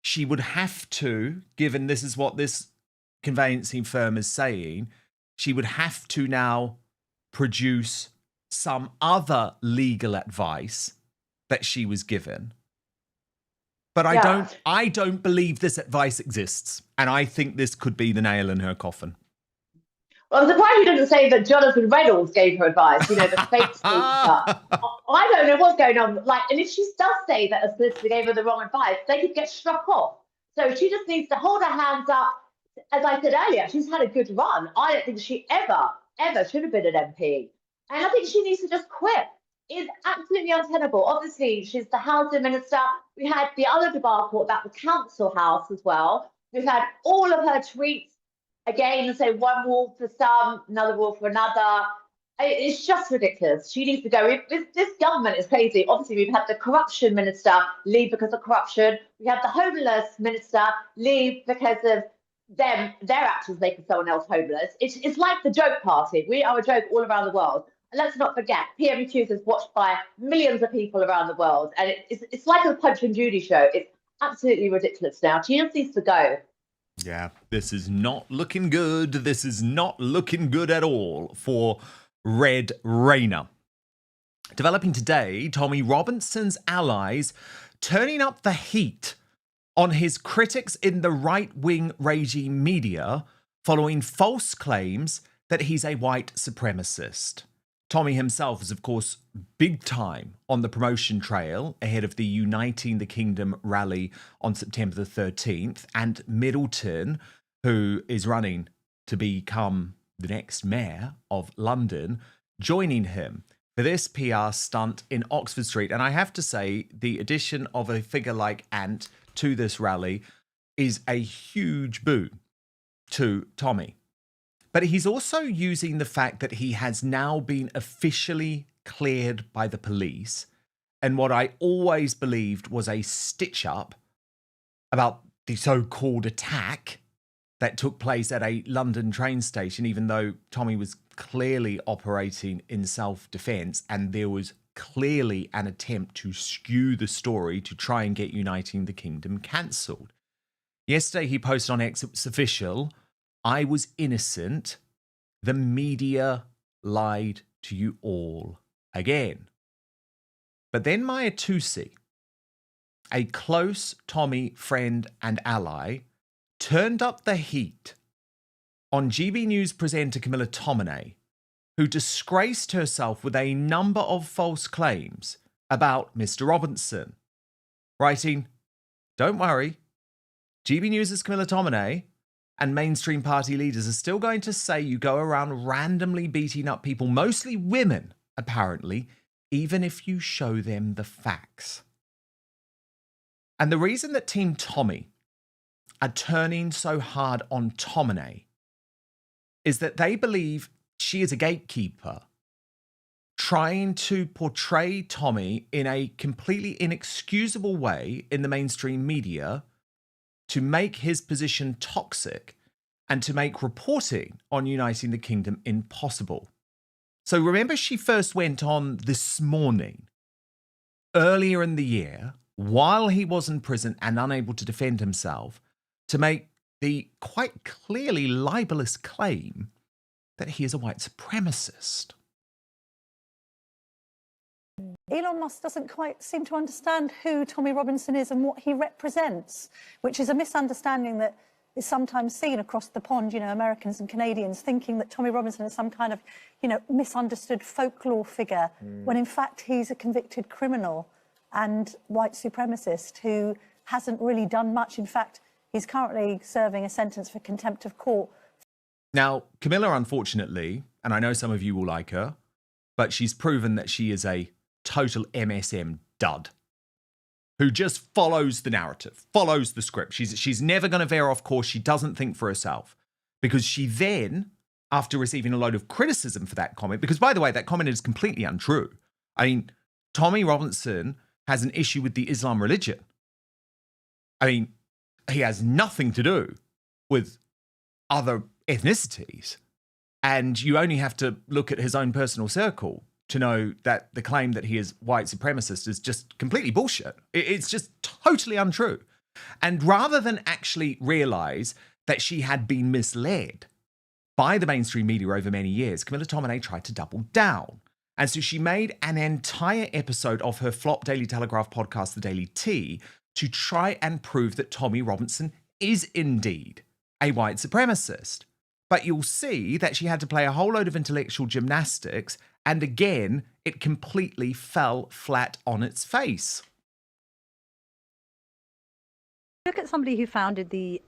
she would have to, given this is what this conveyancing firm is saying, she would have to now produce some other legal advice that she was given. But I don't believe this advice exists. And I think this could be the nail in her coffin. Well, I'm surprised you didn't say that Jonathan Reynolds gave her advice, the fake solicitor. I don't know what's going on. And if she does say that a solicitor gave her the wrong advice, they could get struck off. So she just needs to hold her hands up. As I said earlier, she's had a good run. I don't think she ever should have been an MP. And I think she needs to just quit. It's absolutely untenable. Obviously, she's the housing minister. We had the other debacle about the council house as well. We've had all of her tweets. Again, say one wall for some, another wall for another. It's just ridiculous. She needs to go. This government is crazy. Obviously, we've had the corruption minister leave because of corruption. We have the homeless minister leave because of their actions making someone else homeless. It's like the joke party. We are a joke all around the world. And let's not forget, PMQs is watched by millions of people around the world. And it's like a Punch and Judy show. It's absolutely ridiculous now. She just needs to go. Yeah, this is not looking good. This is not looking good at all for Red Rayner. Developing today, Tommy Robinson's allies turning up the heat on his critics in the right-wing regime media following false claims that he's a white supremacist. Tommy himself is, of course, big time on the promotion trail ahead of the Uniting the Kingdom rally on September the 13th. And Middleton, who is running to become the next mayor of London, joining him for this PR stunt in Oxford Street. And I have to say, the addition of a figure like Ant to this rally is a huge boon to Tommy. But he's also using the fact that he has now been officially cleared by the police and what I always believed was a stitch-up about the so-called attack that took place at a London train station, even though Tommy was clearly operating in self-defense and there was clearly an attempt to skew the story to try and get Uniting the Kingdom cancelled. Yesterday he posted on X, it's official, I was innocent. The media lied to you all again. But then Maya Tusi, a close Tommy friend and ally, turned up the heat on GB News presenter Camilla Tominey, who disgraced herself with a number of false claims about Mr. Robinson, writing, "Don't worry, GB News' Camilla Tominey and mainstream party leaders are still going to say you go around randomly beating up people, mostly women, apparently, even if you show them the facts." And the reason that Team Tommy are turning so hard on Tominey is that they believe she is a gatekeeper trying to portray Tommy in a completely inexcusable way in the mainstream media to make his position toxic and to make reporting on uniting the kingdom impossible. So remember, she first went on This Morning earlier in the year while he was in prison and unable to defend himself to make the quite clearly libelous claim that he is a white supremacist. Elon Musk doesn't quite seem to understand who Tommy Robinson is and what he represents, which is a misunderstanding that is sometimes seen across the pond, Americans and Canadians thinking that Tommy Robinson is some kind of, misunderstood folklore figure, when in fact he's a convicted criminal and white supremacist who hasn't really done much. In fact, he's currently serving a sentence for contempt of court. Now, Camilla, unfortunately, and I know some of you will like her, but she's proven that she is a total MSM dud who just follows the narrative, follows the script. She's never going to veer off course. She doesn't think for herself, because she then, after receiving a load of criticism for that comment, because by the way, that comment is completely untrue. I mean, Tommy Robinson has an issue with the Islam religion. I mean, he has nothing to do with other ethnicities. And you only have to look at his own personal circle to know that the claim that he is white supremacist is just completely bullshit. It's just totally untrue. And rather than actually realize that she had been misled by the mainstream media over many years, Camilla Tominey tried to double down. And so she made an entire episode of her flop Daily Telegraph podcast, The Daily Tea, to try and prove that Tommy Robinson is indeed a white supremacist. But you'll see that she had to play a whole load of intellectual gymnastics, and again, it completely fell flat on its face. Look at somebody who founded the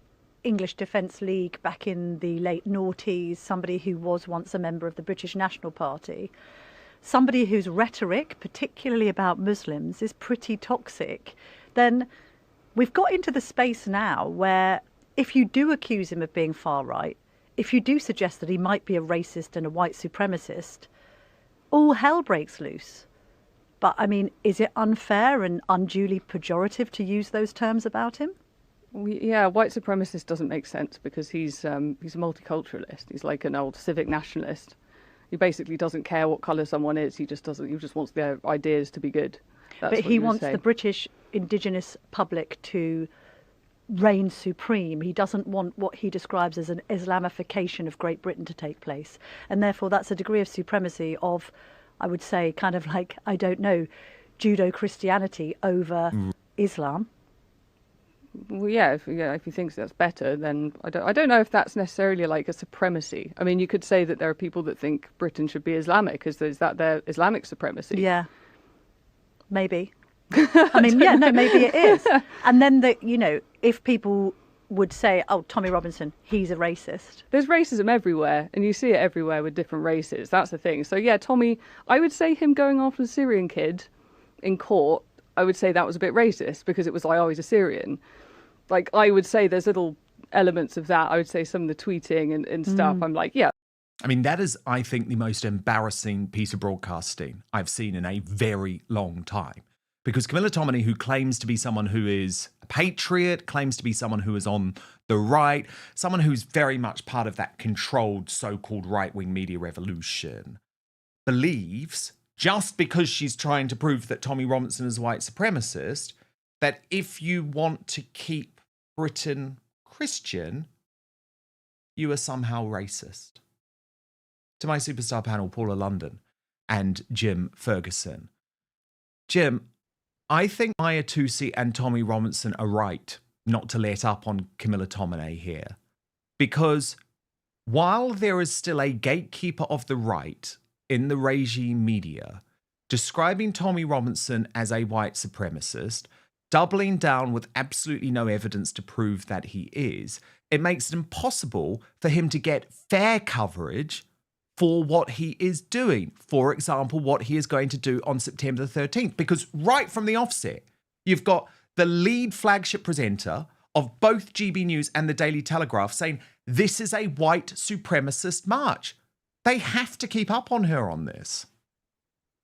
English Defence League back in the late noughties, somebody who was once a member of the British National Party, somebody whose rhetoric, particularly about Muslims, is pretty toxic. Then we've got into the space now where if you do accuse him of being far right, if you do suggest that he might be a racist and a white supremacist, all hell breaks loose. But, I mean, is it unfair and unduly pejorative to use those terms about him? Yeah, white supremacist doesn't make sense because he's a multiculturalist. He's like an old civic nationalist. He basically doesn't care what colour someone is. He just wants their ideas to be good. That's but he wants the British indigenous public to reign supreme. He doesn't want what he describes as an Islamification of Great Britain to take place. And therefore that's a degree of supremacy of, I would say, kind of like, I don't know, Judo-Christianity over Islam. Well, yeah, if he thinks that's better, then I don't know if that's necessarily like a supremacy. I mean, you could say that there are people that think Britain should be Islamic. Is that their Islamic supremacy? Yeah, maybe. I mean, yeah, no, maybe it is. And then, if people would say, oh, Tommy Robinson, he's a racist. There's racism everywhere, and you see it everywhere with different races. That's the thing. So, yeah, Tommy, I would say him going after the Syrian kid in court, I would say that was a bit racist because it was like, oh, he's a Syrian. Like, I would say there's little elements of that. I would say some of the tweeting and stuff. I'm like, yeah. I mean, that is, I think, the most embarrassing piece of broadcasting I've seen in a very long time. Because Camilla Tominey, who claims to be someone who is a patriot, claims to be someone who is on the right, someone who's very much part of that controlled so-called right-wing media revolution, believes, just because she's trying to prove that Tommy Robinson is a white supremacist, that if you want to keep Britain Christian, you are somehow racist. To my superstar panel, Paula London and Jim Ferguson. Jim, I think Maya Tusi and Tommy Robinson are right not to let up on Camilla Tominey here. Because while there is still a gatekeeper of the right in the regime media describing Tommy Robinson as a white supremacist, doubling down with absolutely no evidence to prove that he is, it makes it impossible for him to get fair coverage for what he is doing. For example, what he is going to do on September the 13th. Because right from the offset, you've got the lead flagship presenter of both GB News and the Daily Telegraph saying this is a white supremacist march. They have to keep up on her on this.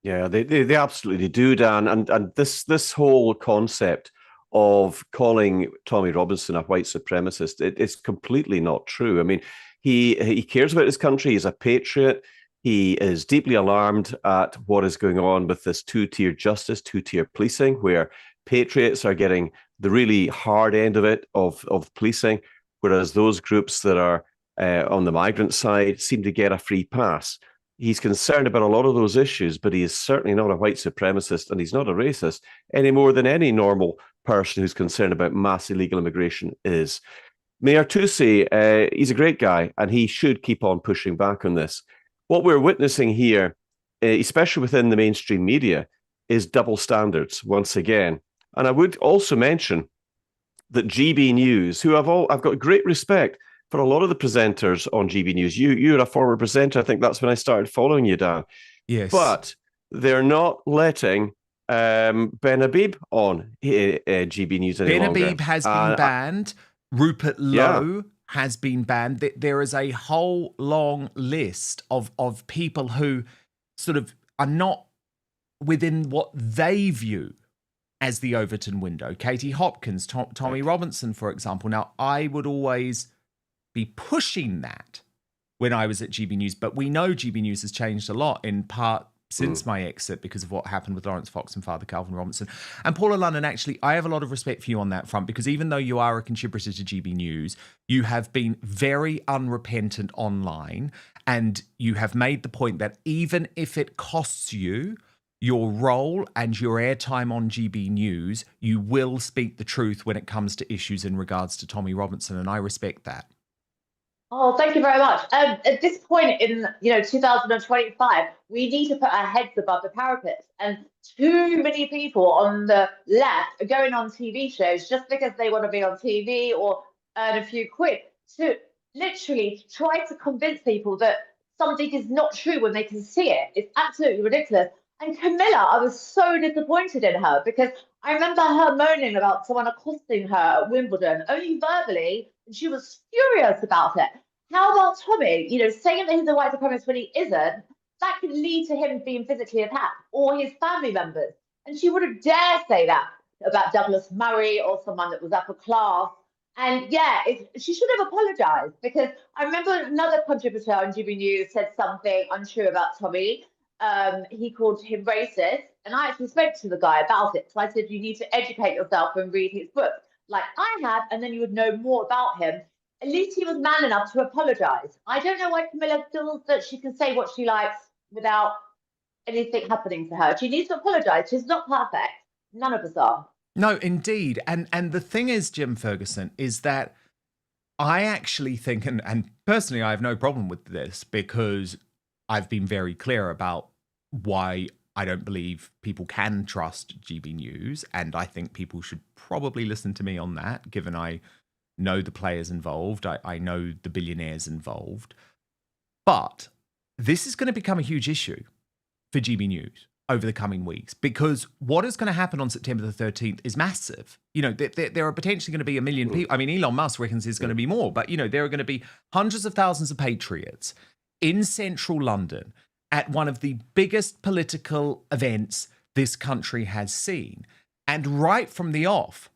Yeah, they absolutely do, Dan. And this whole concept of calling Tommy Robinson a white supremacist, it's completely not true. I mean, he cares about his country. He's a patriot. He is deeply alarmed at what is going on with this two-tier justice, two-tier policing, where patriots are getting the really hard end of it of policing, whereas those groups that are on the migrant side seem to get a free pass. He's concerned about a lot of those issues, but he is certainly not a white supremacist, and he's not a racist any more than any normal person who's concerned about mass illegal immigration is. Mayor Toosey, he's a great guy, and he should keep on pushing back on this. What we're witnessing here, especially within the mainstream media, is double standards once again. And I would also mention that GB News, who I've got great respect for a lot of the presenters on GB News. You're a former presenter. I think that's when I started following you, Dan. Yes. But they're not letting Ben Habib on GB News any longer. Ben Habib has been banned. Rupert Lowe has been banned. There is a whole long list of people who sort of are not within what they view as the Overton window. Katie Hopkins, Tommy Robinson, for example. Now, I would always be pushing that when I was at GB News, but we know GB News has changed a lot, in part since my exit because of what happened with Lawrence Fox and Father Calvin Robinson. And Paula London, actually, I have a lot of respect for you on that front, because even though you are a contributor to GB News, you have been very unrepentant online, and you have made the point that even if it costs you your role and your airtime on GB News, you will speak the truth when it comes to issues in regards to Tommy Robinson, and I respect that. Oh, thank you very much. At this point in 2025, we need to put our heads above the parapet. And too many people on the left are going on TV shows just because they want to be on TV or earn a few quid, to literally try to convince people that something is not true when they can see it. It's absolutely ridiculous. And Camilla, I was so disappointed in her, because I remember her moaning about someone accosting her at Wimbledon, only verbally, and she was furious about it. How about Tommy, saying that he's a white supremacist when he isn't? That could lead to him being physically attacked, or his family members. And she wouldn't dare say that about Douglas Murray or someone that was upper class. And she should have apologized, because I remember another contributor on GB News said something untrue about Tommy. He called him racist, and I actually spoke to the guy about it. So I said, you need to educate yourself and read his book, like I have, and then you would know more about him. At least he was man enough to apologise. I don't know why Camilla feels that she can say what she likes without anything happening to her. She needs to apologise. She's not perfect. None of us are. No, indeed. And the thing is, Jim Ferguson, is that I actually think, and personally I have no problem with this, because I've been very clear about why I don't believe people can trust GB News, and I think people should probably listen to me on that, given I know the players involved, I know the billionaires involved. But this is going to become a huge issue for GB News over the coming weeks, because what is going to happen on September the 13th is massive. There are potentially going to be 1 million people. I mean, Elon Musk reckons there's going to be more, but, there are going to be hundreds of thousands of patriots in central London at one of the biggest political events this country has seen. And right from the off,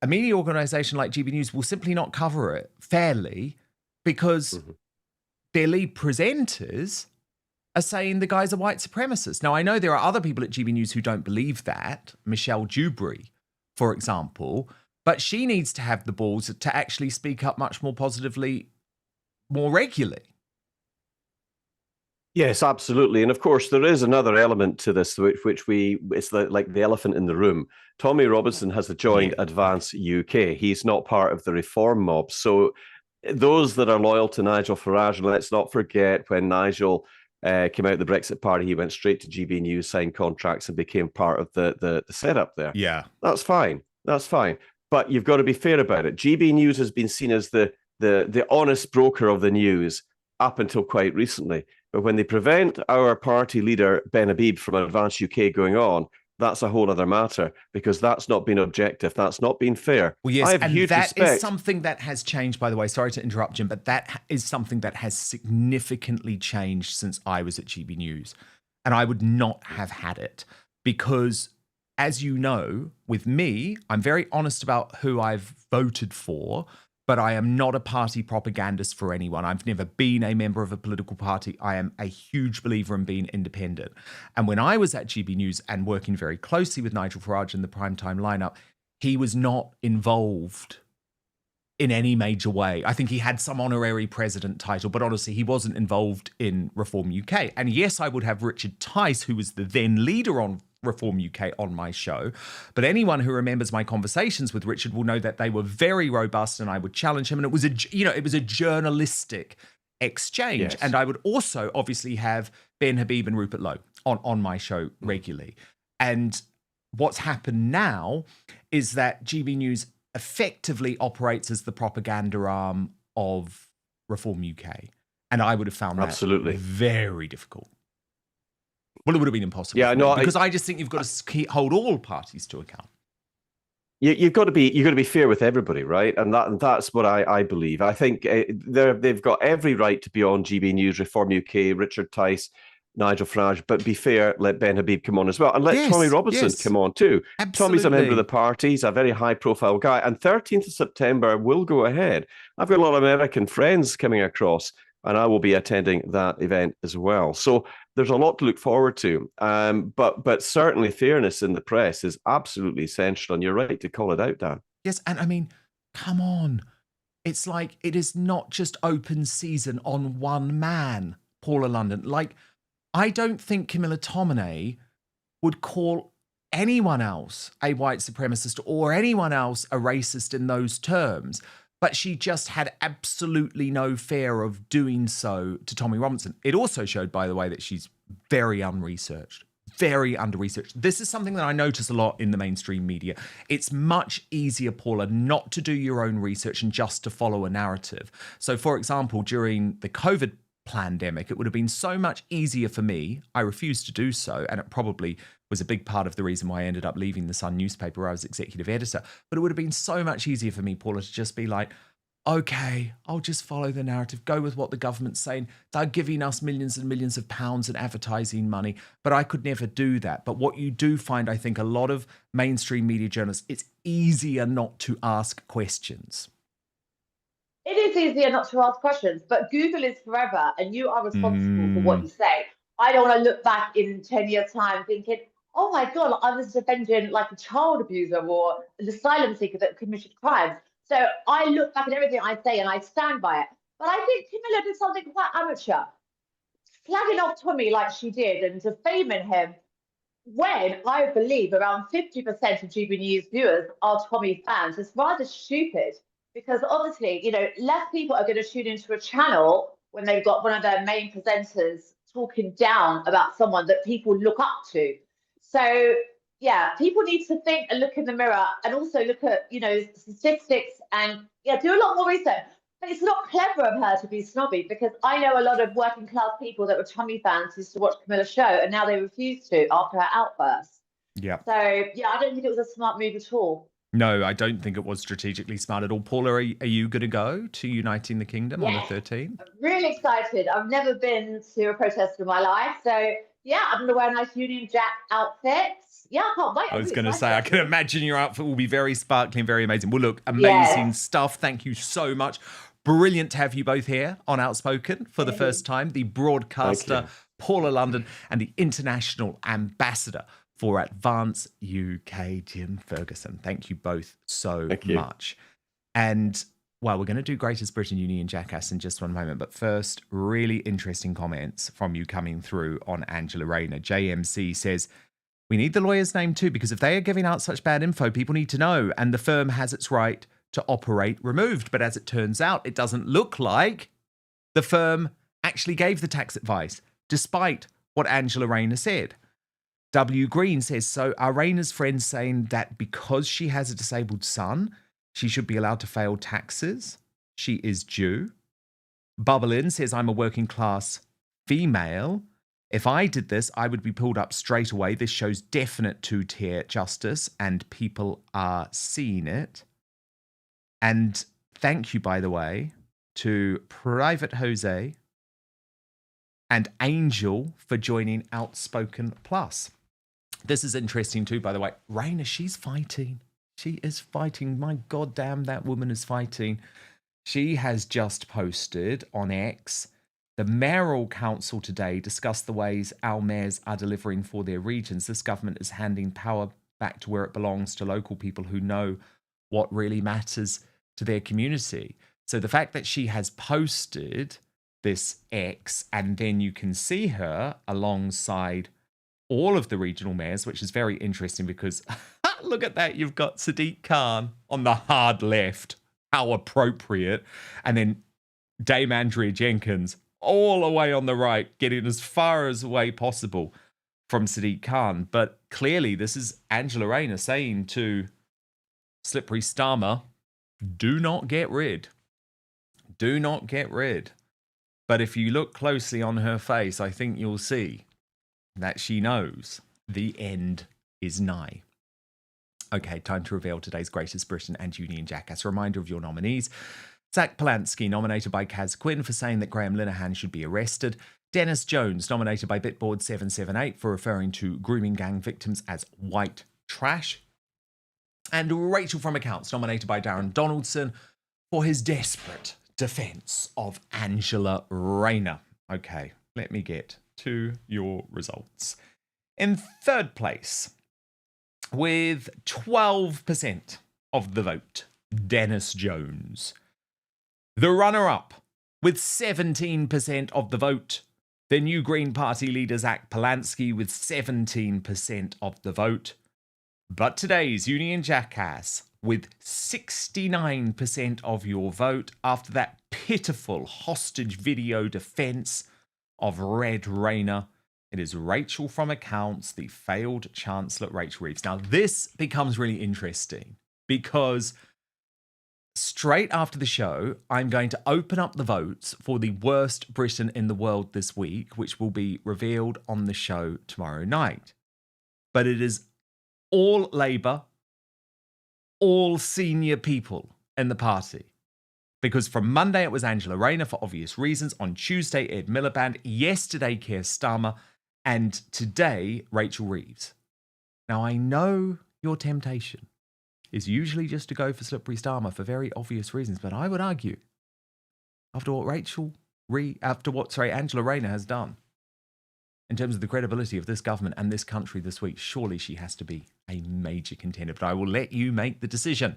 a media organisation like GB News will simply not cover it fairly, because their lead presenters are saying the guy's a white supremacist. Now, I know there are other people at GB News who don't believe that, Michelle Dewberry, for example, but she needs to have the balls to actually speak up much more positively, more regularly. Yes, absolutely. And of course, there is another element to this, it's like the elephant in the room. Tommy Robinson has joined Advance UK. He's not part of the reform mob. So those that are loyal to Nigel Farage, and let's not forget when Nigel came out of the Brexit party, he went straight to GB News, signed contracts, and became part of the setup there. Yeah. That's fine. That's fine. But you've got to be fair about it. GB News has been seen as the honest broker of the news up until quite recently. But when they prevent our party leader, Ben Habib, from Advance UK going on, that's a whole other matter, because that's not been objective. That's not been fair. Well, yes, I have and huge that respect. is something that has changed, by the way. Sorry to interrupt, Jim, but that is something that has significantly changed since I was at GB News. And I would not have had it because, as you know, with me, I'm very honest about who I've voted for, but I am not a party propagandist for anyone. I've never been a member of a political party. I am a huge believer in being independent. And when I was at GB News and working very closely with Nigel Farage in the primetime lineup, he was not involved in any major way. I think he had some honorary president title, but honestly, he wasn't involved in Reform UK. And yes, I would have Richard Tice, who was the then leader on Reform UK, on my show. But anyone who remembers my conversations with Richard will know that they were very robust, and I would challenge him. And it was a journalistic exchange. Yes. And I would also obviously have Ben Habib and Rupert Lowe on my show regularly. And what's happened now is that GB News effectively operates as the propaganda arm of Reform UK. And I would have found that very difficult. Well, it would have been impossible. Yeah, no, because I just think you've got to hold all parties to account. You've got to be fair with everybody, right? And that's what I believe. I think they've got every right to be on GB News, Reform UK, Richard Tice, Nigel Farage, but be fair, let Ben Habib come on as well. And let Tommy Robinson come on too. Absolutely. Tommy's a member of the party. He's a very high-profile guy. And 13th of September will go ahead. I've got a lot of American friends coming across, and I will be attending that event as well. So there's a lot to look forward to. But certainly fairness in the press is absolutely essential, and you're right to call it out, Dan. Yes, and I mean, come on. It's like it is not just open season on one man, Paula London. Like, I don't think Camilla Tominey would call anyone else a white supremacist or anyone else a racist in those terms, but she just had absolutely no fear of doing so to Tommy Robinson. It also showed, by the way, that she's very unresearched, very under-researched. This is something that I notice a lot in the mainstream media. It's much easier, Paula, not to do your own research and just to follow a narrative. So, for example, during the COVID pandemic, it would have been so much easier for me. I refused to do so, and it probably was a big part of the reason why I ended up leaving the Sun newspaper where I was executive editor. But it would have been so much easier for me, Paula, to just be like, okay, I'll just follow the narrative, go with what the government's saying. They're giving us millions and millions of pounds in advertising money, but I could never do that. But what you do find, I think, a lot of mainstream media journalists, it's easier not to ask questions. It is easier not to ask questions, but Google is forever, and you are responsible for what you say. I don't want to look back in 10 years' time thinking, oh my God, I was defending like a child abuser or an asylum seeker that committed crimes. So I look back at everything I say and I stand by it. But I think Camilla did something quite amateur, flagging off Tommy like she did and defaming him when I believe around 50% of GB News viewers are Tommy fans. It's rather stupid. Because obviously, you know, less people are going to tune into a channel when they've got one of their main presenters talking down about someone that people look up to. So, yeah, people need to think and look in the mirror and also look at, you know, statistics and, yeah, do a lot more research. But it's not clever of her to be snobby, because I know a lot of working class people that were Tommy fans used to watch Camilla's show, and now they refuse to after her outburst. Yeah. So, yeah, I don't think it was a smart move at all. No, I don't think it was strategically smart at all. Paula, are you going to go to Uniting the Kingdom on the 13th? I'm really excited. I've never been to a protest in my life. So, yeah, I'm going to wear a nice Union Jack outfit. Yeah, I can't wait. I was going to say, I can imagine your outfit will be very sparkling, very amazing. Well, look, amazing stuff. Thank you so much. Brilliant to have you both here on Outspoken for the first time. The broadcaster, Paula London, and the international ambassador for Advance UK, Jim Ferguson. Thank you both so much. And, well, we're going to do Greatest Britain Union Jackass in just one moment. But first, really interesting comments from you coming through on Angela Rayner. JMC says, we need the lawyer's name too, because if they are giving out such bad info, people need to know. And the firm has its right to operate removed. But as it turns out, it doesn't look like the firm actually gave the tax advice, despite what Angela Rayner said. W. Green says, so are Rayner's friends saying that because she has a disabled son, she should be allowed to fail taxes? She is Jew. Bubblin says, I'm a working class female. If I did this, I would be pulled up straight away. This shows definite two-tier justice, and people are seeing it. And thank you, by the way, to Private Jose and Angel for joining Outspoken Plus. This is interesting too, by the way. Rayner, she's fighting. She is fighting. My God damn, that woman is fighting. She has just posted on X, the mayoral council today discussed the ways our mayors are delivering for their regions. This government is handing power back to where it belongs, to local people who know what really matters to their community. So the fact that she has posted this X, and then you can see her alongside all of the regional mayors, which is very interesting because look at that. You've got Sadiq Khan on the hard left. How appropriate. And then Dame Andrea Jenkins all the way on the right, getting as far as away possible from Sadiq Khan. But clearly this is Angela Rayner saying to Slippery Starmer, do not get rid. Do not get rid. But if you look closely on her face, I think you'll see that she knows the end is nigh. Okay, time to reveal today's Greatest Britain and Union Jackass. A reminder of your nominees. Zach Polanski, nominated by Kaz Quinn for saying that Graham Linehan should be arrested. Dennis Jones, nominated by Bitboard778 for referring to grooming gang victims as white trash. And Rachel from Accounts, nominated by Darren Donaldson for his desperate defence of Angela Rayner. Okay, let me get to your results. In third place, with 12% of the vote, Dennis Jones. The runner-up, with 17% of the vote, the new Green Party leader Zach Polanski with 17% of the vote. But today's Union Jackass with 69% of your vote after that pitiful hostage video defence of Red Rayner. It is Rachel from Accounts, the failed Chancellor Rachel Reeves. Now, this becomes really interesting because straight after the show, I'm going to open up the votes for the worst Britain in the world this week, which will be revealed on the show tomorrow night. But it is all Labour, all senior people in the party. Because from Monday, it was Angela Rayner for obvious reasons. On Tuesday, Ed Miliband. Yesterday, Keir Starmer. And today, Rachel Reeves. Now, I know your temptation is usually just to go for Slippery Starmer for very obvious reasons. But I would argue, after what Angela Rayner has done, in terms of the credibility of this government and this country this week, surely she has to be a major contender. But I will let you make the decision.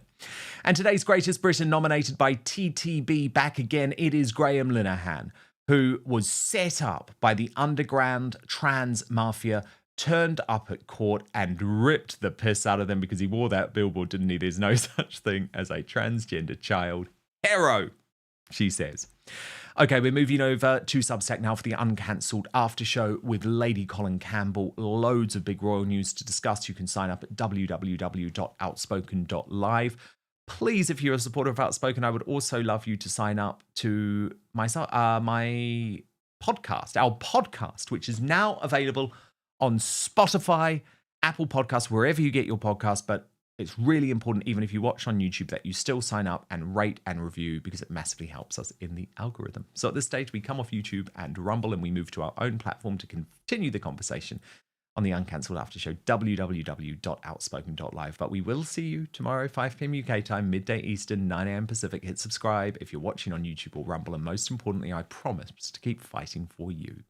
And today's Greatest Britain, nominated by TTB back again, it is Graham Linehan, who was set up by the underground trans mafia, turned up at court and ripped the piss out of them because he wore that billboard, didn't he? There's no such thing as a transgender child. Hero, she says. Okay, we're moving over to Substack now for the uncancelled after show with Lady Colin Campbell. Loads of big royal news to discuss. You can sign up at www.outspoken.live. Please, if you're a supporter of Outspoken, I would also love you to sign up to my podcast, our podcast, which is now available on Spotify, Apple Podcasts, wherever you get your podcast. But it's really important, even if you watch on YouTube, that you still sign up and rate and review because it massively helps us in the algorithm. So at this stage, we come off YouTube and Rumble and we move to our own platform to continue the conversation on the Uncancelled After Show, www.outspoken.live. But we will see you tomorrow, 5 p.m. UK time, midday Eastern, 9 a.m. Pacific. Hit subscribe if you're watching on YouTube or Rumble. And most importantly, I promise to keep fighting for you.